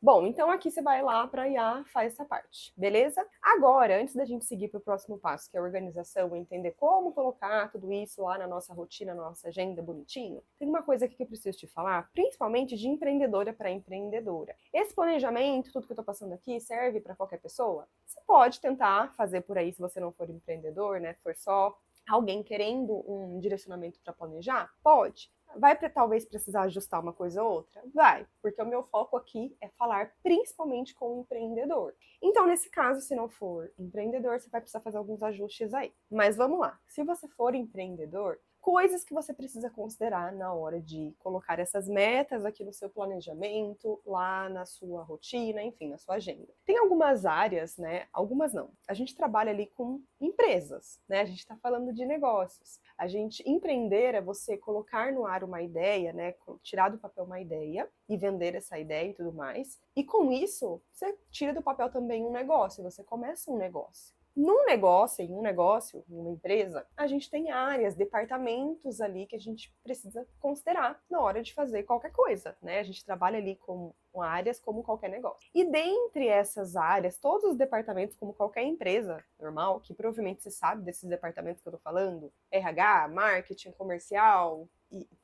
Speaker 1: Bom, então aqui você vai lá para a IA, faz essa parte, beleza? Agora, antes da gente seguir para o próximo passo, que é a organização, entender como colocar tudo isso lá na nossa rotina, na nossa agenda bonitinho, tem uma coisa aqui que eu preciso te falar, principalmente de empreendedora para empreendedora. Esse planejamento, tudo que eu tô passando aqui, serve para qualquer pessoa? Você pode tentar fazer por aí se você não for empreendedor, né? For só alguém querendo um direcionamento para planejar? Pode. Vai talvez precisar ajustar uma coisa ou outra? Vai, porque o meu foco aqui é falar principalmente com o empreendedor. Então, nesse caso, se não for empreendedor, você vai precisar fazer alguns ajustes aí. Mas vamos lá, se você for empreendedor, coisas que você precisa considerar na hora de colocar essas metas aqui no seu planejamento, lá na sua rotina, enfim, na sua agenda. Tem algumas áreas, né? Algumas não. A gente trabalha ali com empresas, né? A gente está falando de negócios. A gente empreender é você colocar no ar uma ideia, né? Tirar do papel uma ideia e vender essa ideia e tudo mais. E com isso, você tira do papel também um negócio, você começa um negócio. Em uma empresa, a gente tem áreas, departamentos ali que a gente precisa considerar na hora de fazer qualquer coisa, né? A gente trabalha ali com áreas como qualquer negócio. E dentre essas áreas, todos os departamentos, como qualquer empresa normal, que provavelmente você sabe desses departamentos que eu tô falando, RH, marketing, comercial,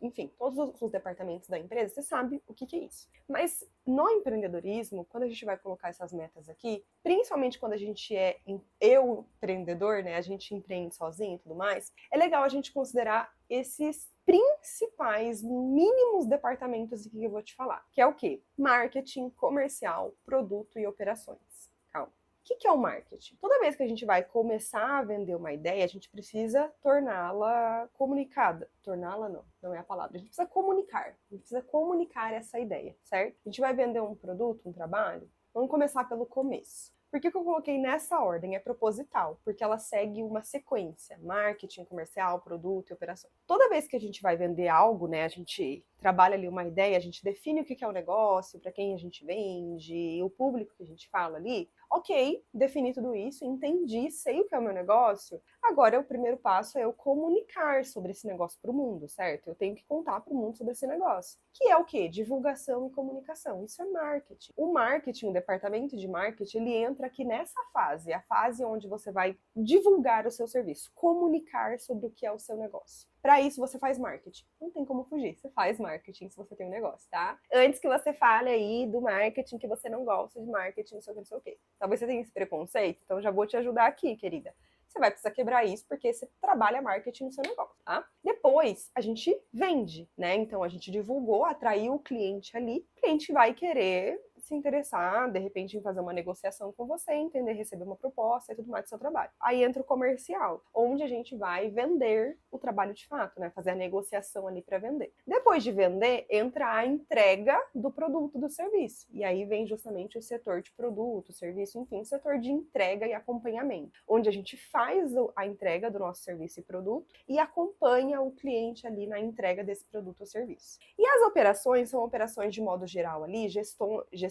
Speaker 1: enfim, todos os departamentos da empresa, você sabe o que é isso. Mas no empreendedorismo, quando a gente vai colocar essas metas aqui, principalmente quando a gente é empreendedor, né, a gente empreende sozinho e tudo mais, é legal a gente considerar esses principais, mínimos departamentos que eu vou te falar, que é o quê? Marketing, comercial, produto e operações. Calma. O que é o marketing? Toda vez que a gente vai começar a vender uma ideia, a gente precisa torná-la comunicada. Torná-la não é a palavra. A gente precisa comunicar. A gente precisa comunicar essa ideia, certo? A gente vai vender um produto, um trabalho. Vamos começar pelo começo. Por que eu coloquei nessa ordem? É proposital, porque ela segue uma sequência: marketing, comercial, produto e operação. Toda vez que a gente vai vender algo, né, a gente trabalha ali uma ideia, a gente define o que é o negócio, para quem a gente vende, o público que a gente fala ali. Ok, defini tudo isso, entendi, sei o que é o meu negócio. Agora, o primeiro passo é eu comunicar sobre esse negócio para o mundo, certo? Eu tenho que contar para o mundo sobre esse negócio. Que é o quê? Divulgação e comunicação. Isso é marketing. O marketing, o departamento de marketing, ele entra aqui nessa fase, a fase onde você vai divulgar o seu serviço, comunicar sobre o que é o seu negócio. Para isso, você faz marketing. Não tem como fugir, você faz marketing se você tem um negócio, tá? Antes que você fale aí do marketing, que você não gosta de marketing, não sei o que, não sei o que. Talvez você tenha esse preconceito, então já vou te ajudar aqui, querida. Você vai precisar quebrar isso porque você trabalha marketing no seu negócio, tá? Depois, a gente vende, né? Então, a gente divulgou, atraiu o cliente ali, o cliente vai querer se interessar, de repente, em fazer uma negociação com você, entender, receber uma proposta e tudo mais do seu trabalho. Aí entra o comercial, onde a gente vai vender o trabalho de fato, né? Fazer a negociação ali para vender. Depois de vender, entra a entrega do produto, do serviço. E aí vem justamente o setor de produto, serviço, enfim, o setor de entrega e acompanhamento, onde a gente faz a entrega do nosso serviço e produto e acompanha o cliente ali na entrega desse produto ou serviço. E as operações são operações de modo geral ali, gestões,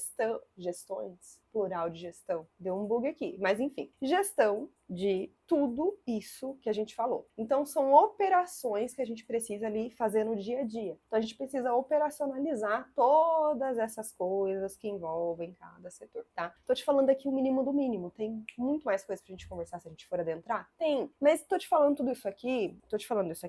Speaker 1: plural de gestão. Deu um bug aqui, mas enfim, gestão de tudo isso que a gente falou. Então, são operações que a gente precisa ali fazer no dia a dia. Então, a gente precisa operacionalizar todas essas coisas que envolvem cada setor, tá? Tô te falando aqui o mínimo do mínimo. Tem muito mais coisa pra gente conversar se a gente for adentrar? Tem. Mas tô te falando tudo isso aqui,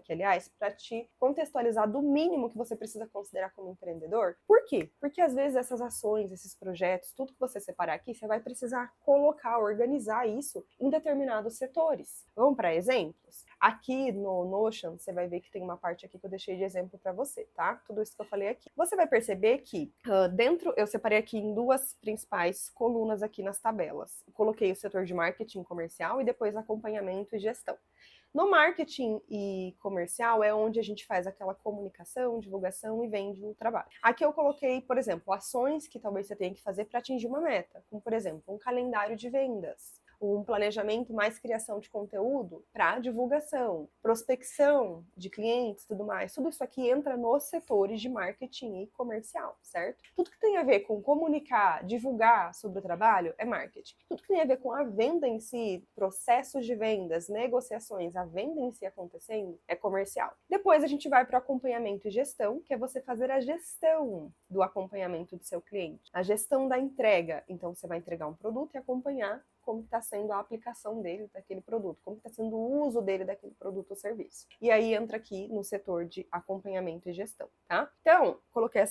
Speaker 1: aliás, pra te contextualizar do mínimo que você precisa considerar como empreendedor. Por quê? Porque às vezes essas ações, esses projetos, tudo que você separar aqui, você vai precisar colocar, organizar isso em determinados setores. Vamos para exemplos? Aqui no Notion, você vai ver que tem uma parte aqui que eu deixei de exemplo para você, tá? Tudo isso que eu falei aqui. Você vai perceber que dentro, eu separei aqui em duas principais colunas aqui nas tabelas. Coloquei o setor de marketing comercial e depois acompanhamento e gestão. No marketing e comercial é onde a gente faz aquela comunicação, divulgação e vende o trabalho. Aqui eu coloquei, por exemplo, ações que talvez você tenha que fazer para atingir uma meta, como por exemplo, um calendário de vendas, um planejamento mais criação de conteúdo para divulgação, prospecção de clientes, tudo mais. Tudo isso aqui entra nos setores de marketing e comercial, certo? Tudo que tem a ver com comunicar, divulgar sobre o trabalho é marketing. Tudo que tem a ver com a venda em si, processos de vendas, negociações, a venda em si acontecendo, é comercial. Depois a gente vai para o acompanhamento e gestão, que é você fazer a gestão do acompanhamento do seu cliente. A gestão da entrega. Então você vai entregar um produto e acompanhar como está sendo a aplicação dele daquele produto, como está sendo o uso dele daquele produto ou serviço. E aí entra aqui no setor de acompanhamento e gestão, tá? Então, coloquei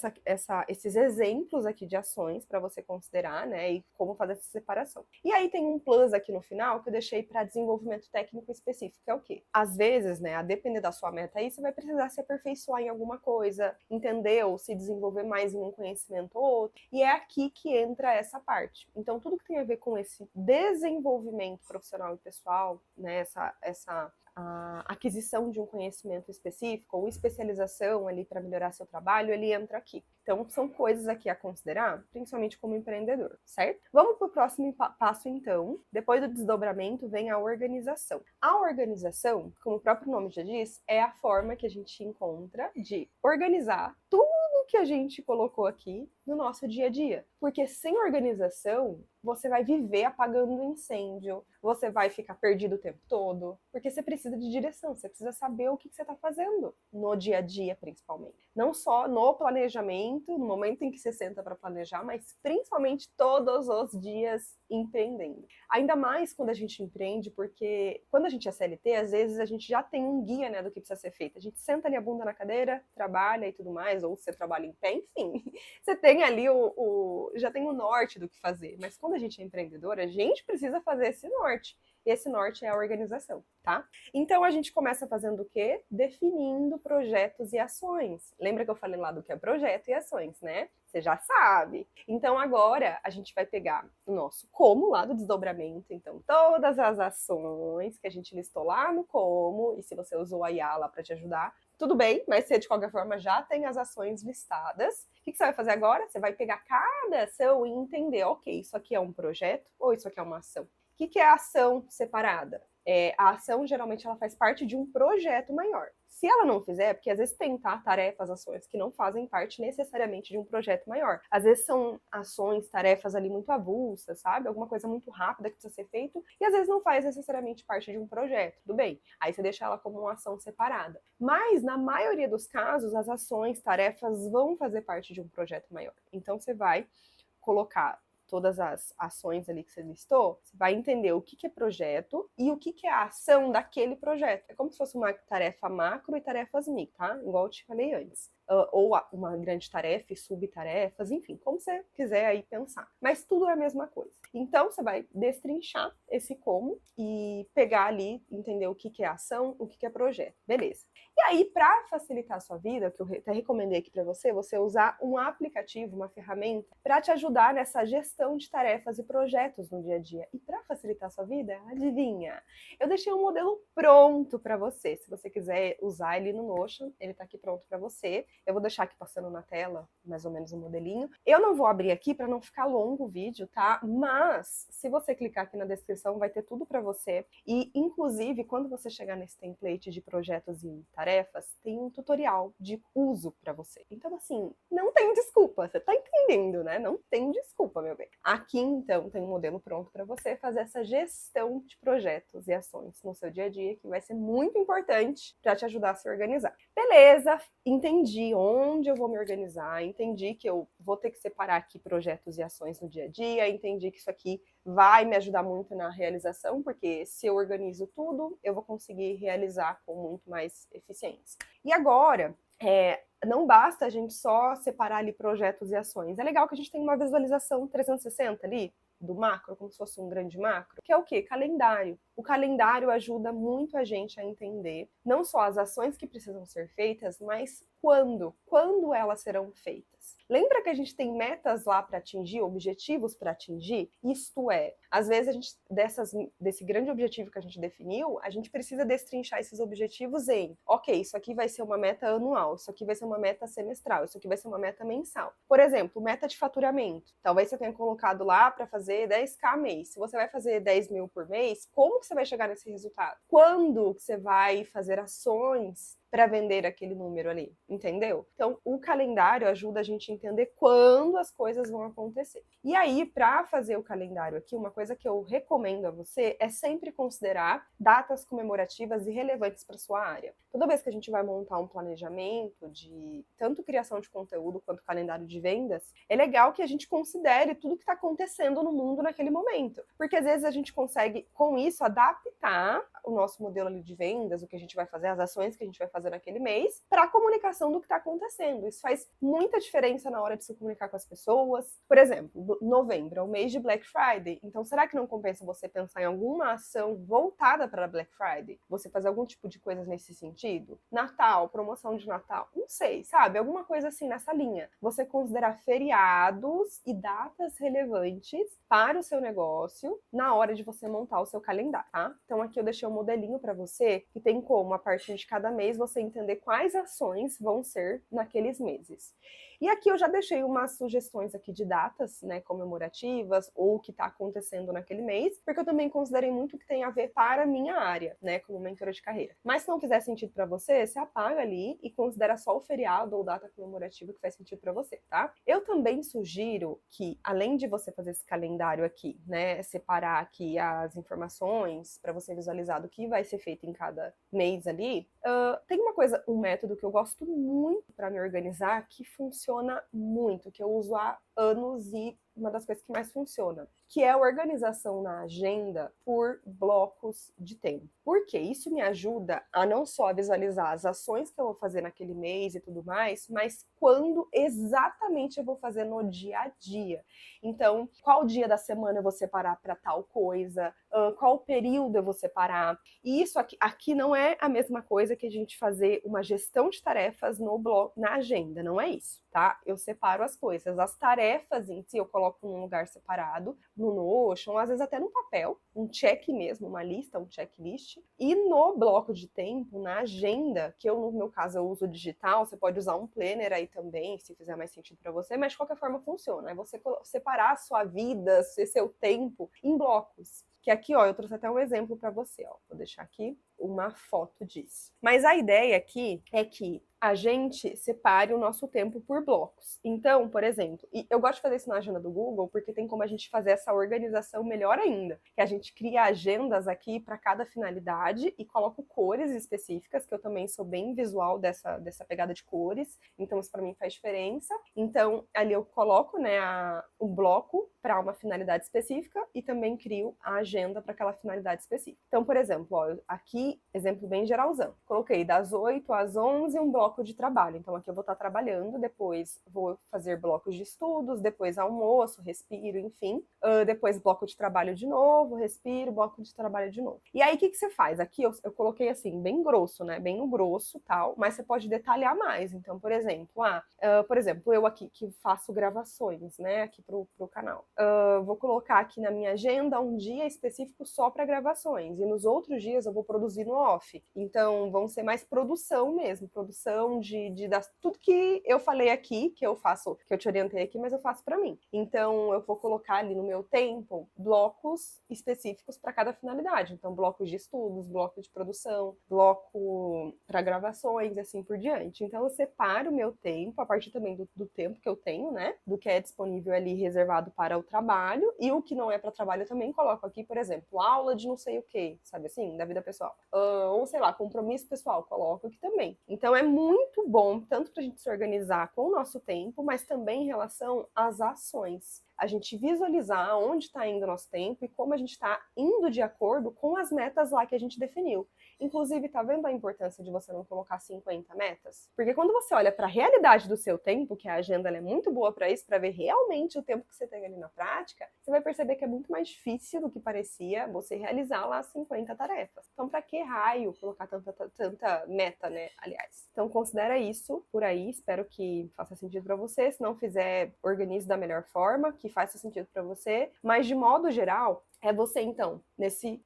Speaker 1: esses exemplos aqui de ações para você considerar, né, e como fazer essa separação. E aí tem um plus aqui no final que eu deixei para desenvolvimento técnico específico, que é o quê? Às vezes, né, a depender da sua meta aí, você vai precisar se aperfeiçoar em alguma coisa, entender ou se desenvolver mais em um conhecimento ou outro, e é aqui que entra essa parte. Então, tudo que tem a ver com esse desenvolvimento profissional e pessoal, né, a aquisição de um conhecimento específico ou especialização ali para melhorar seu trabalho, ele entra aqui. Então, são coisas aqui a considerar, principalmente como empreendedor, certo? Vamos para o próximo passo, então. Depois do desdobramento, vem a organização. A organização, como o próprio nome já diz, é a forma que a gente encontra de organizar tudo que a gente colocou aqui no nosso dia a dia. Porque sem organização, você vai viver apagando incêndio, você vai ficar perdido o tempo todo, porque você precisa de direção, você precisa saber o que você está fazendo no dia a dia, principalmente. Não só no planejamento, no momento em que você senta para planejar, mas principalmente todos os dias empreendendo. Ainda mais quando a gente empreende, porque quando a gente é CLT, às vezes a gente já tem um guia, né, do que precisa ser feito. A gente senta ali a bunda na cadeira, trabalha e tudo mais, ou você trabalha em pé, enfim. Você tem ali já tem o norte do que fazer. Mas quando a gente é empreendedor, a gente precisa fazer esse norte. E esse norte é a organização, tá? Então a gente começa fazendo o quê? Definindo projetos e ações. Lembra que eu falei lá do que é projeto e ações, né? Você já sabe. Então agora a gente vai pegar o nosso como lá do desdobramento. Então todas as ações que a gente listou lá no como, e se você usou a IA lá para te ajudar, tudo bem, mas você de qualquer forma já tem as ações listadas. O que você vai fazer agora? Você vai pegar cada ação e entender, ok, isso aqui é um projeto ou isso aqui é uma ação. O que é a ação separada? A ação, geralmente, ela faz parte de um projeto maior. Se ela não fizer, porque às vezes tem, tá, tarefas, ações que não fazem parte necessariamente de um projeto maior. Às vezes são ações, tarefas ali muito avulsas, sabe? Alguma coisa muito rápida que precisa ser feito e às vezes não faz necessariamente parte de um projeto. Tudo bem. Aí você deixa ela como uma ação separada. Mas, na maioria dos casos, as ações, tarefas vão fazer parte de um projeto maior. Então, você vai colocar todas as ações ali que você listou, você vai entender o que é projeto e o que é a ação daquele projeto. É como se fosse uma tarefa macro e tarefas micro, tá? Igual eu te falei antes. ou uma grande tarefa e subtarefas, enfim, como você quiser aí pensar. Mas tudo é a mesma coisa. Então, você vai destrinchar esse como e pegar ali, entender o que é ação, o que é projeto. Beleza. E aí, para facilitar a sua vida, que eu até recomendei aqui para você usar um aplicativo, uma ferramenta, para te ajudar nessa gestão de tarefas e projetos no dia a dia. E para facilitar a sua vida, adivinha? Eu deixei um modelo pronto para você. Se você quiser usar ele no Notion, ele está aqui pronto para você. Eu vou deixar aqui passando na tela, mais ou menos o modelinho. Eu não vou abrir aqui para não ficar longo o vídeo, tá? Mas, se você clicar aqui na descrição, vai ter tudo para você. E, inclusive, quando você chegar nesse template de projetos e tarefas, tem um tutorial de uso para você. Então, assim, não tem desculpa. Você tá entendendo, né? Não tem desculpa, meu bem. Aqui, então, tem um modelo pronto para você fazer essa gestão de projetos e ações no seu dia a dia, que vai ser muito importante para te ajudar a se organizar. Beleza, entendi onde eu vou me organizar, entendi que eu vou ter que separar aqui projetos e ações no dia a dia, entendi que isso aqui vai me ajudar muito na realização, porque se eu organizo tudo, eu vou conseguir realizar com muito mais eficiência. E agora, não basta a gente só separar ali projetos e ações. É legal que a gente tenha uma visualização 360 ali, do macro, como se fosse um grande macro, que é o quê? Calendário. O calendário ajuda muito a gente a entender não só as ações que precisam ser feitas, mas quando elas serão feitas. Lembra que a gente tem metas lá para atingir, objetivos para atingir? Isto é, às vezes a gente, desse grande objetivo que a gente definiu, a gente precisa destrinchar esses objetivos em, ok, isso aqui vai ser uma meta anual, isso aqui vai ser uma meta semestral, isso aqui vai ser uma meta mensal. Por exemplo, meta de faturamento. Talvez você tenha colocado lá para fazer 10k mês. Se você vai fazer 10 mil por mês, como que você vai chegar nesse resultado? Quando que você vai fazer ações para vender aquele número ali, entendeu? Então, o calendário ajuda a gente a entender quando as coisas vão acontecer. E aí, para fazer o calendário aqui, uma coisa que eu recomendo a você é sempre considerar datas comemorativas e relevantes para sua área. Toda vez que a gente vai montar um planejamento de tanto criação de conteúdo quanto calendário de vendas, é legal que a gente considere tudo que está acontecendo no mundo naquele momento. Porque às vezes a gente consegue, com isso, adaptar o nosso modelo ali de vendas, o que a gente vai fazer, as ações que a gente vai fazer naquele mês, para a comunicação do que está acontecendo. Isso faz muita diferença na hora de se comunicar com as pessoas. Por exemplo, novembro é o mês de Black Friday, então será que não compensa você pensar em alguma ação voltada para Black Friday? Você fazer algum tipo de coisas nesse sentido? Natal, promoção de Natal, não sei, sabe? Alguma coisa assim nessa linha. Você considerar feriados e datas relevantes para o seu negócio na hora de você montar o seu calendário, tá? Então aqui eu deixei um modelinho para você que tem como, a partir de cada mês, você entender quais ações vão ser naqueles meses. E aqui eu já deixei umas sugestões aqui de datas, né, comemorativas ou o que está acontecendo naquele mês, porque eu também considerei muito o que tem a ver para a minha área, né, como mentora de carreira. Mas se não fizer sentido para você, você apaga ali e considera só o feriado ou data comemorativa que faz sentido para você, tá? Eu também sugiro que, além de você fazer esse calendário aqui, né, separar aqui as informações para você visualizar do que vai ser feito em cada mês ali, tem uma coisa, um método que eu gosto muito para me organizar, que funciona muito, que eu uso há anos e uma das coisas que mais funciona, que é a organização na agenda por blocos de tempo. Por quê? Isso me ajuda a não só visualizar as ações que eu vou fazer naquele mês e tudo mais, mas quando exatamente eu vou fazer no dia a dia. Então, qual dia da semana eu vou separar para tal coisa, qual período eu vou separar. E isso aqui não é a mesma coisa que a gente fazer uma gestão de tarefas no bloco, na agenda, não é isso, tá? Eu separo as coisas. As tarefas em si eu coloco num lugar separado, no Notion, às vezes até no papel, um check mesmo, uma lista, um checklist. E no bloco de tempo, na agenda, que eu, no meu caso, eu uso digital, você pode usar um planner aí também, se fizer mais sentido para você, mas de qualquer forma funciona. É você separar a sua vida, seu tempo em blocos. Que aqui, ó, eu trouxe até um exemplo para você, ó. Vou deixar aqui uma foto disso. Mas a ideia aqui é que a gente separe o nosso tempo por blocos. Então, por exemplo, e eu gosto de fazer isso na agenda do Google porque tem como a gente fazer essa organização melhor ainda, que a gente cria agendas aqui para cada finalidade e coloco cores específicas, que eu também sou bem visual dessa pegada de cores, então isso para mim faz diferença. Então, ali eu coloco, né, o bloco para uma finalidade específica e também crio a agenda para aquela finalidade específica. Então, por exemplo, ó, aqui, exemplo bem geralzão. Coloquei das 8 às 11 um bloco bloco de trabalho. Então aqui eu vou estar trabalhando, depois vou fazer blocos de estudos, depois almoço, respiro, enfim. Depois bloco de trabalho de novo, respiro, bloco de trabalho de novo. E aí o que você faz? Aqui eu coloquei assim, bem grosso, né? Bem no grosso, tal, mas você pode detalhar mais. Então, por exemplo, eu aqui que faço gravações, né, aqui pro canal. Vou colocar aqui na minha agenda um dia específico só para gravações, e nos outros dias eu vou produzir no off. Então, vão ser mais produção mesmo, produção tudo que eu falei aqui, que eu faço, que eu te orientei aqui, mas eu faço para mim. Então, eu vou colocar ali no meu tempo blocos específicos para cada finalidade. Então, blocos de estudos, bloco de produção, bloco para gravações, assim por diante. Então, eu separo o meu tempo, a partir também do tempo que eu tenho, né? Do que é disponível ali reservado para o trabalho, e o que não é para trabalho eu também coloco aqui, por exemplo, aula de não sei o que, sabe assim, da vida pessoal. Ou sei lá, compromisso pessoal, coloco aqui também. Então é muito bom, tanto pra gente se organizar com o nosso tempo, mas também em relação às ações. A gente visualizar onde está indo o nosso tempo e como a gente está indo de acordo com as metas lá que a gente definiu. Inclusive, tá vendo a importância de você não colocar 50 metas? Porque quando você olha para a realidade do seu tempo, que a agenda é muito boa para isso, para ver realmente o tempo que você tem ali na prática, você vai perceber que é muito mais difícil do que parecia você realizar lá as 50 tarefas. Então, para que raio colocar tanta meta, né? Aliás. Então, considera isso por aí. Espero que faça sentido para você. Se não fizer, organize da melhor forma, que faça sentido para você. Mas, de modo geral, é você, então,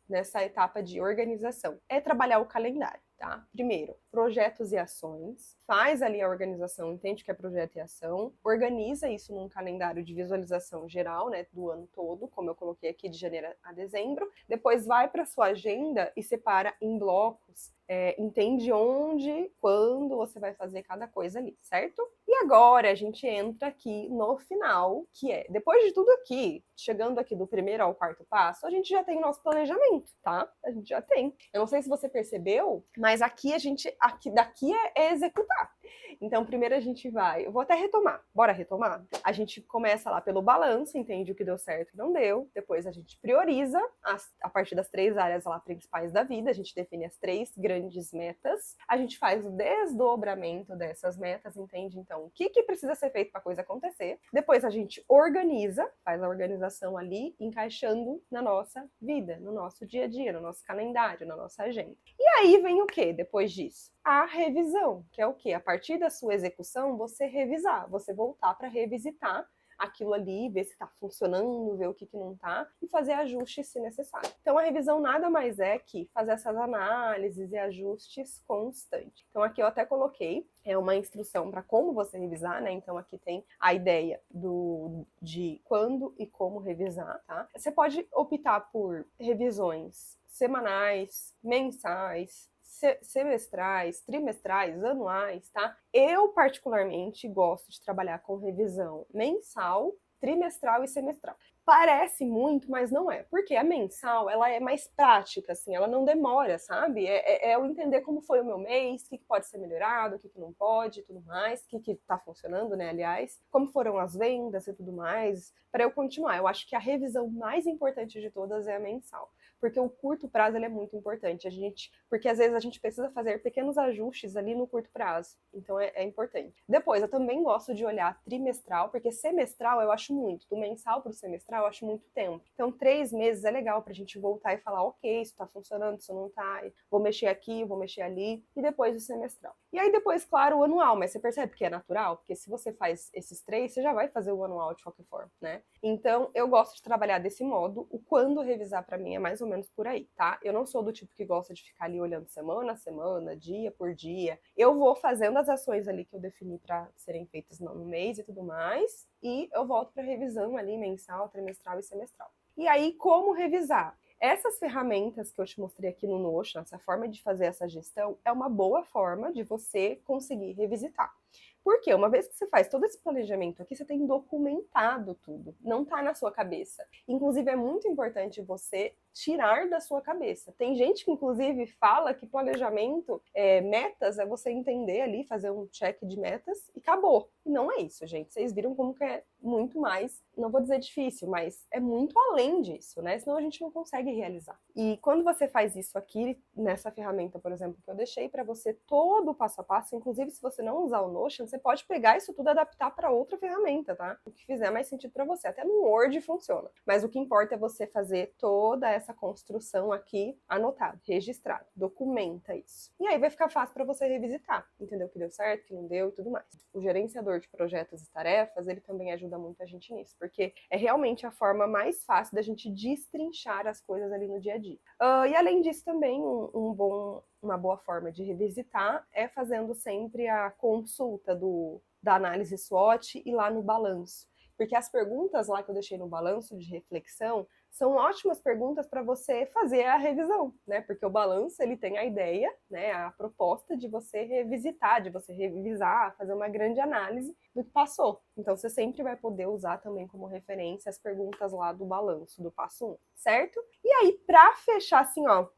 Speaker 1: nessa etapa de organização. É trabalhar o calendário, tá? Primeiro, projetos e ações. Faz ali a organização, entende o que é projeto e ação. Organiza isso num calendário de visualização geral, né, do ano todo, como eu coloquei aqui de janeiro a dezembro. Depois vai para sua agenda e separa em blocos. Entende onde, quando você vai fazer cada coisa ali, certo? E agora a gente entra aqui no final, que é, depois de tudo aqui, chegando aqui do primeiro ao quarto passo, a gente já tem o nosso planejamento, tá? A gente já tem. Eu não sei se você percebeu, mas aqui daqui é executar. Então, primeiro a gente vai, eu vou até retomar. Bora retomar? A gente começa lá pelo balanço, entende o que deu certo e não deu. Depois a gente prioriza a partir das 3 áreas lá principais da vida. A gente define as 3 grandes metas. A gente faz o desdobramento dessas metas, entende? Então, o que precisa ser feito para a coisa acontecer. Depois a gente organiza, faz a organização ali, encaixando na nossa vida, no nosso dia a dia, no nosso calendário, na nossa agenda. E aí vem o que depois disso? A revisão, que é o quê? A partir da sua execução, você revisar, você voltar para revisitar aquilo ali, ver se está funcionando, ver o que não está e fazer ajustes se necessário. Então a revisão nada mais é que fazer essas análises e ajustes constantes. Então aqui eu até coloquei uma instrução para como você revisar, né? Então aqui tem a ideia de quando e como revisar, tá? Você pode optar por revisões semanais, mensais, semestrais, trimestrais, anuais, tá? Eu, particularmente, gosto de trabalhar com revisão mensal, trimestral e semestral. Parece muito, mas não é. Porque a mensal, ela é mais prática, assim, ela não demora, sabe? Eu entender como foi o meu mês, o que pode ser melhorado, o que não pode e tudo mais, o que tá funcionando, né, aliás, como foram as vendas e tudo mais, para eu continuar. Eu acho que a revisão mais importante de todas é a mensal. Porque o curto prazo ele é muito importante. Porque às vezes a gente precisa fazer pequenos ajustes ali no curto prazo. Então é importante. Depois, eu também gosto de olhar trimestral, porque semestral eu acho muito. Do mensal para o semestral eu acho muito tempo. Então, 3 meses é legal pra gente voltar e falar, ok, isso tá funcionando, isso não tá, vou mexer aqui, vou mexer ali. E depois o semestral. E aí depois, claro, o anual. Mas você percebe que é natural? Porque se você faz esses 3, você já vai fazer o anual de qualquer forma, né? Então, eu gosto de trabalhar desse modo. O quando revisar pra mim é mais ou menos por aí, tá? Eu não sou do tipo que gosta de ficar ali olhando semana a semana, dia por dia. Eu vou fazendo as ações ali que eu defini para serem feitas no mês e tudo mais, e eu volto para revisão ali mensal, trimestral e semestral. E aí, como revisar? Essas ferramentas que eu te mostrei aqui no Notion, essa forma de fazer essa gestão, é uma boa forma de você conseguir revisitar. Porque uma vez que você faz todo esse planejamento aqui, você tem documentado tudo, não tá na sua cabeça. Inclusive, é muito importante você tirar da sua cabeça. Tem gente que, inclusive, fala que planejamento, metas, é você entender ali, fazer um check de metas e acabou. E não é isso, gente. Vocês viram como que é muito mais, não vou dizer difícil, mas é muito além disso, né? Senão a gente não consegue realizar. E quando você faz isso aqui, nessa ferramenta, por exemplo, que eu deixei para você todo o passo a passo, inclusive se você não usar o Notion, você pode pegar isso tudo e adaptar para outra ferramenta, tá? O que fizer mais sentido para você. Até no Word funciona. Mas o que importa é você fazer toda essa construção aqui anotado, registrado. Documenta isso. E aí vai ficar fácil para você revisitar. Entendeu o que deu certo, o que não deu e tudo mais. O gerenciador de projetos e tarefas, ele também ajuda muito a gente nisso, porque é realmente a forma mais fácil da gente destrinchar as coisas ali no dia a dia. E além disso também, uma boa forma de revisitar é fazendo sempre a consulta da análise SWOT e lá no balanço. Porque as perguntas lá que eu deixei no balanço de reflexão são ótimas perguntas para você fazer a revisão, né? Porque o balanço, ele tem a ideia, né, a proposta de você revisitar, de você revisar, fazer uma grande análise do que passou. Então você sempre vai poder usar também como referência as perguntas lá do balanço, do passo 1, certo? E aí, para fechar assim, ó,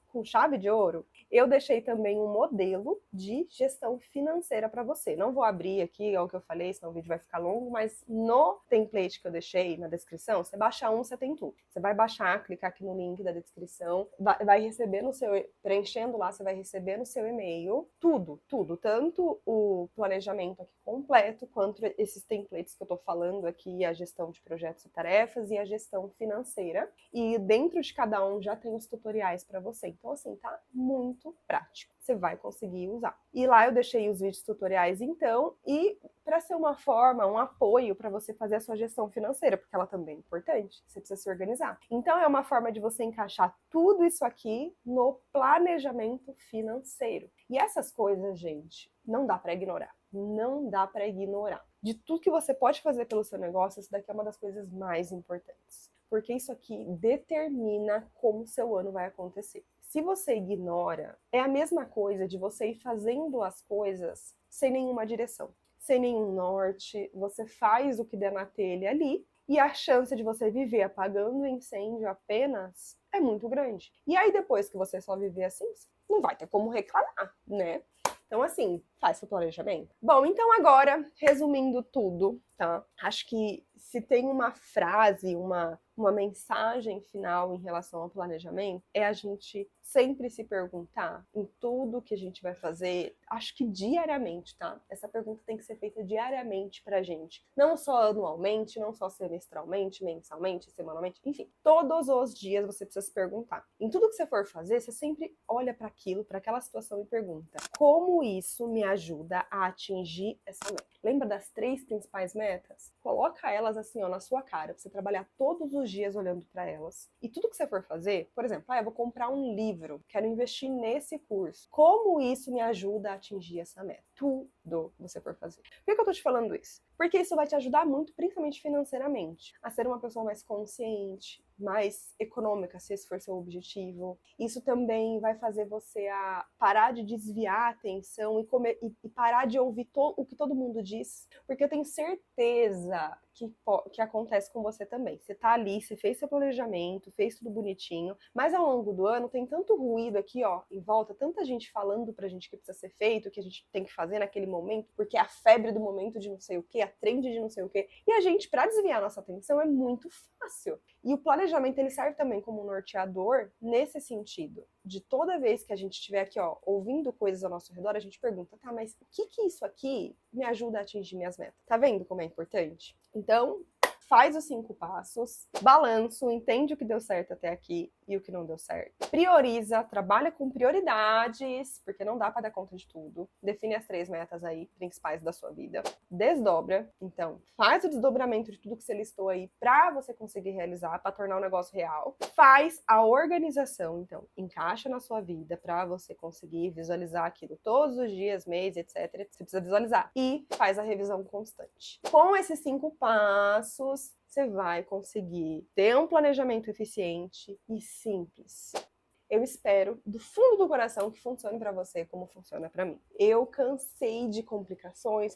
Speaker 1: com chave de ouro, eu deixei também um modelo de gestão financeira para você. Não vou abrir aqui, é o que eu falei, senão o vídeo vai ficar longo, mas no template que eu deixei na descrição, você baixa um, você tem tudo. Você vai baixar, clicar aqui no link da descrição, vai receber no seu, preenchendo lá, você vai receber no seu e-mail tudo, tanto o planejamento aqui completo, quanto esses templates que eu tô falando aqui, a gestão de projetos e tarefas e a gestão financeira. E dentro de cada um já tem os tutoriais para você. Então, assim, tá muito prático. Você vai conseguir usar. E lá eu deixei os vídeos tutoriais, então, e para ser uma forma, um apoio para você fazer a sua gestão financeira, porque ela também é importante, você precisa se organizar. Então, é uma forma de você encaixar tudo isso aqui no planejamento financeiro. E essas coisas, gente, não dá para ignorar. Não dá para ignorar. De tudo que você pode fazer pelo seu negócio, isso daqui é uma das coisas mais importantes. Porque isso aqui determina como o seu ano vai acontecer. Se você ignora, é a mesma coisa de você ir fazendo as coisas sem nenhuma direção, sem nenhum norte. Você faz o que der na telha ali e a chance de você viver apagando o incêndio apenas é muito grande. E aí depois que você só viver assim, não vai ter como reclamar, né? Então, assim, faz seu planejamento. Bom, então agora, resumindo tudo, tá? Acho que se tem uma frase, uma mensagem final em relação ao planejamento, é a gente sempre se perguntar em tudo que a gente vai fazer, acho que diariamente, tá? Essa pergunta tem que ser feita diariamente pra gente. Não só anualmente, não só semestralmente, mensalmente, semanalmente, enfim. Todos os dias você precisa se perguntar. Em tudo que você for fazer, você sempre olha para aquilo, para aquela situação e pergunta: como isso me ajuda a atingir essa meta? Lembra das 3 principais metas? Coloca elas assim, ó, na sua cara, pra você trabalhar todos os dias olhando para elas. E tudo que você for fazer, por exemplo, eu vou comprar um livro, quero investir nesse curso. Como isso me ajuda a atingir essa meta? Tudo que você for fazer. Por que eu tô te falando isso? Porque isso vai te ajudar muito, principalmente financeiramente, a ser uma pessoa mais consciente, mais econômica, se esse for seu objetivo. Isso também vai fazer você a parar de desviar a atenção e parar de ouvir o que todo mundo diz, porque eu tenho certeza que acontece com você também. Você tá ali, você fez seu planejamento, fez tudo bonitinho, mas ao longo do ano tem tanto ruído aqui, ó, em volta, tanta gente falando pra gente que precisa ser feito, que a gente tem que fazer naquele momento, porque é a febre do momento de não sei o que, a trend de não sei o que, e a gente, pra desviar nossa atenção, é muito fácil. E o planejamento, ele serve também como um norteador nesse sentido, de toda vez que a gente estiver aqui, ó, ouvindo coisas ao nosso redor, a gente pergunta, tá, mas o que isso aqui me ajuda a atingir minhas metas? Tá vendo como é importante? Então, faz os 5 passos, balanço, entende o que deu certo até aqui e o que não deu certo. Prioriza, trabalha com prioridades, porque não dá para dar conta de tudo. Define as 3 metas aí principais da sua vida. Desdobra, então, faz o desdobramento de tudo que você listou aí para você conseguir realizar, para tornar o negócio real. Faz a organização, então, encaixa na sua vida para você conseguir visualizar aquilo todos os dias, mês, etc. Você precisa visualizar. E faz a revisão constante. Com esses 5 passos, você vai conseguir ter um planejamento eficiente e simples. Eu espero do fundo do coração que funcione para você como funciona para mim. Eu cansei de complicações,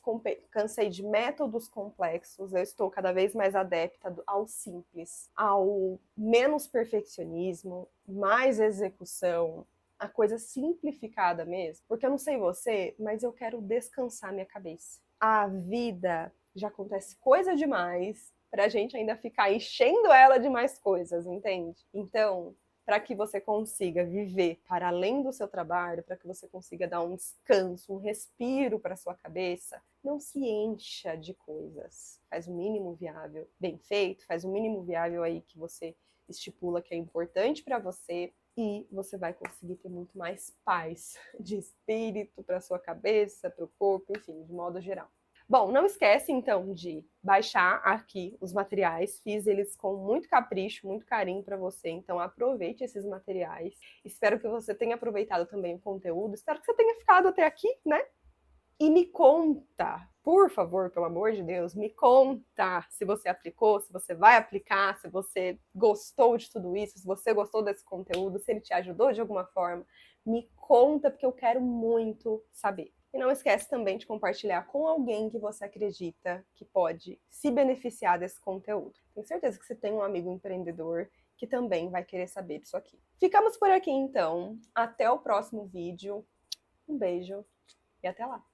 Speaker 1: cansei de métodos complexos, eu estou cada vez mais adepta ao simples, ao menos perfeccionismo, mais execução, a coisa simplificada mesmo. Porque eu não sei você, mas eu quero descansar minha cabeça. A vida já acontece coisa demais pra gente ainda ficar enchendo ela de mais coisas, entende? Então, para que você consiga viver para além do seu trabalho, para que você consiga dar um descanso, um respiro para sua cabeça, não se encha de coisas. Faz o mínimo viável, bem feito, faz o mínimo viável aí que você estipula que é importante para você e você vai conseguir ter muito mais paz de espírito para sua cabeça, para o corpo, enfim, de modo geral. Bom, não esquece então de baixar aqui os materiais, fiz eles com muito capricho, muito carinho para você, então aproveite esses materiais. Espero que você tenha aproveitado também o conteúdo, espero que você tenha ficado até aqui, né? E me conta, por favor, pelo amor de Deus, me conta se você aplicou, se você vai aplicar, se você gostou de tudo isso, se você gostou desse conteúdo, se ele te ajudou de alguma forma. Me conta, porque eu quero muito saber. E não esquece também de compartilhar com alguém que você acredita que pode se beneficiar desse conteúdo. Tenho certeza que você tem um amigo empreendedor que também vai querer saber disso aqui. Ficamos por aqui então. Até o próximo vídeo. Um beijo e até lá!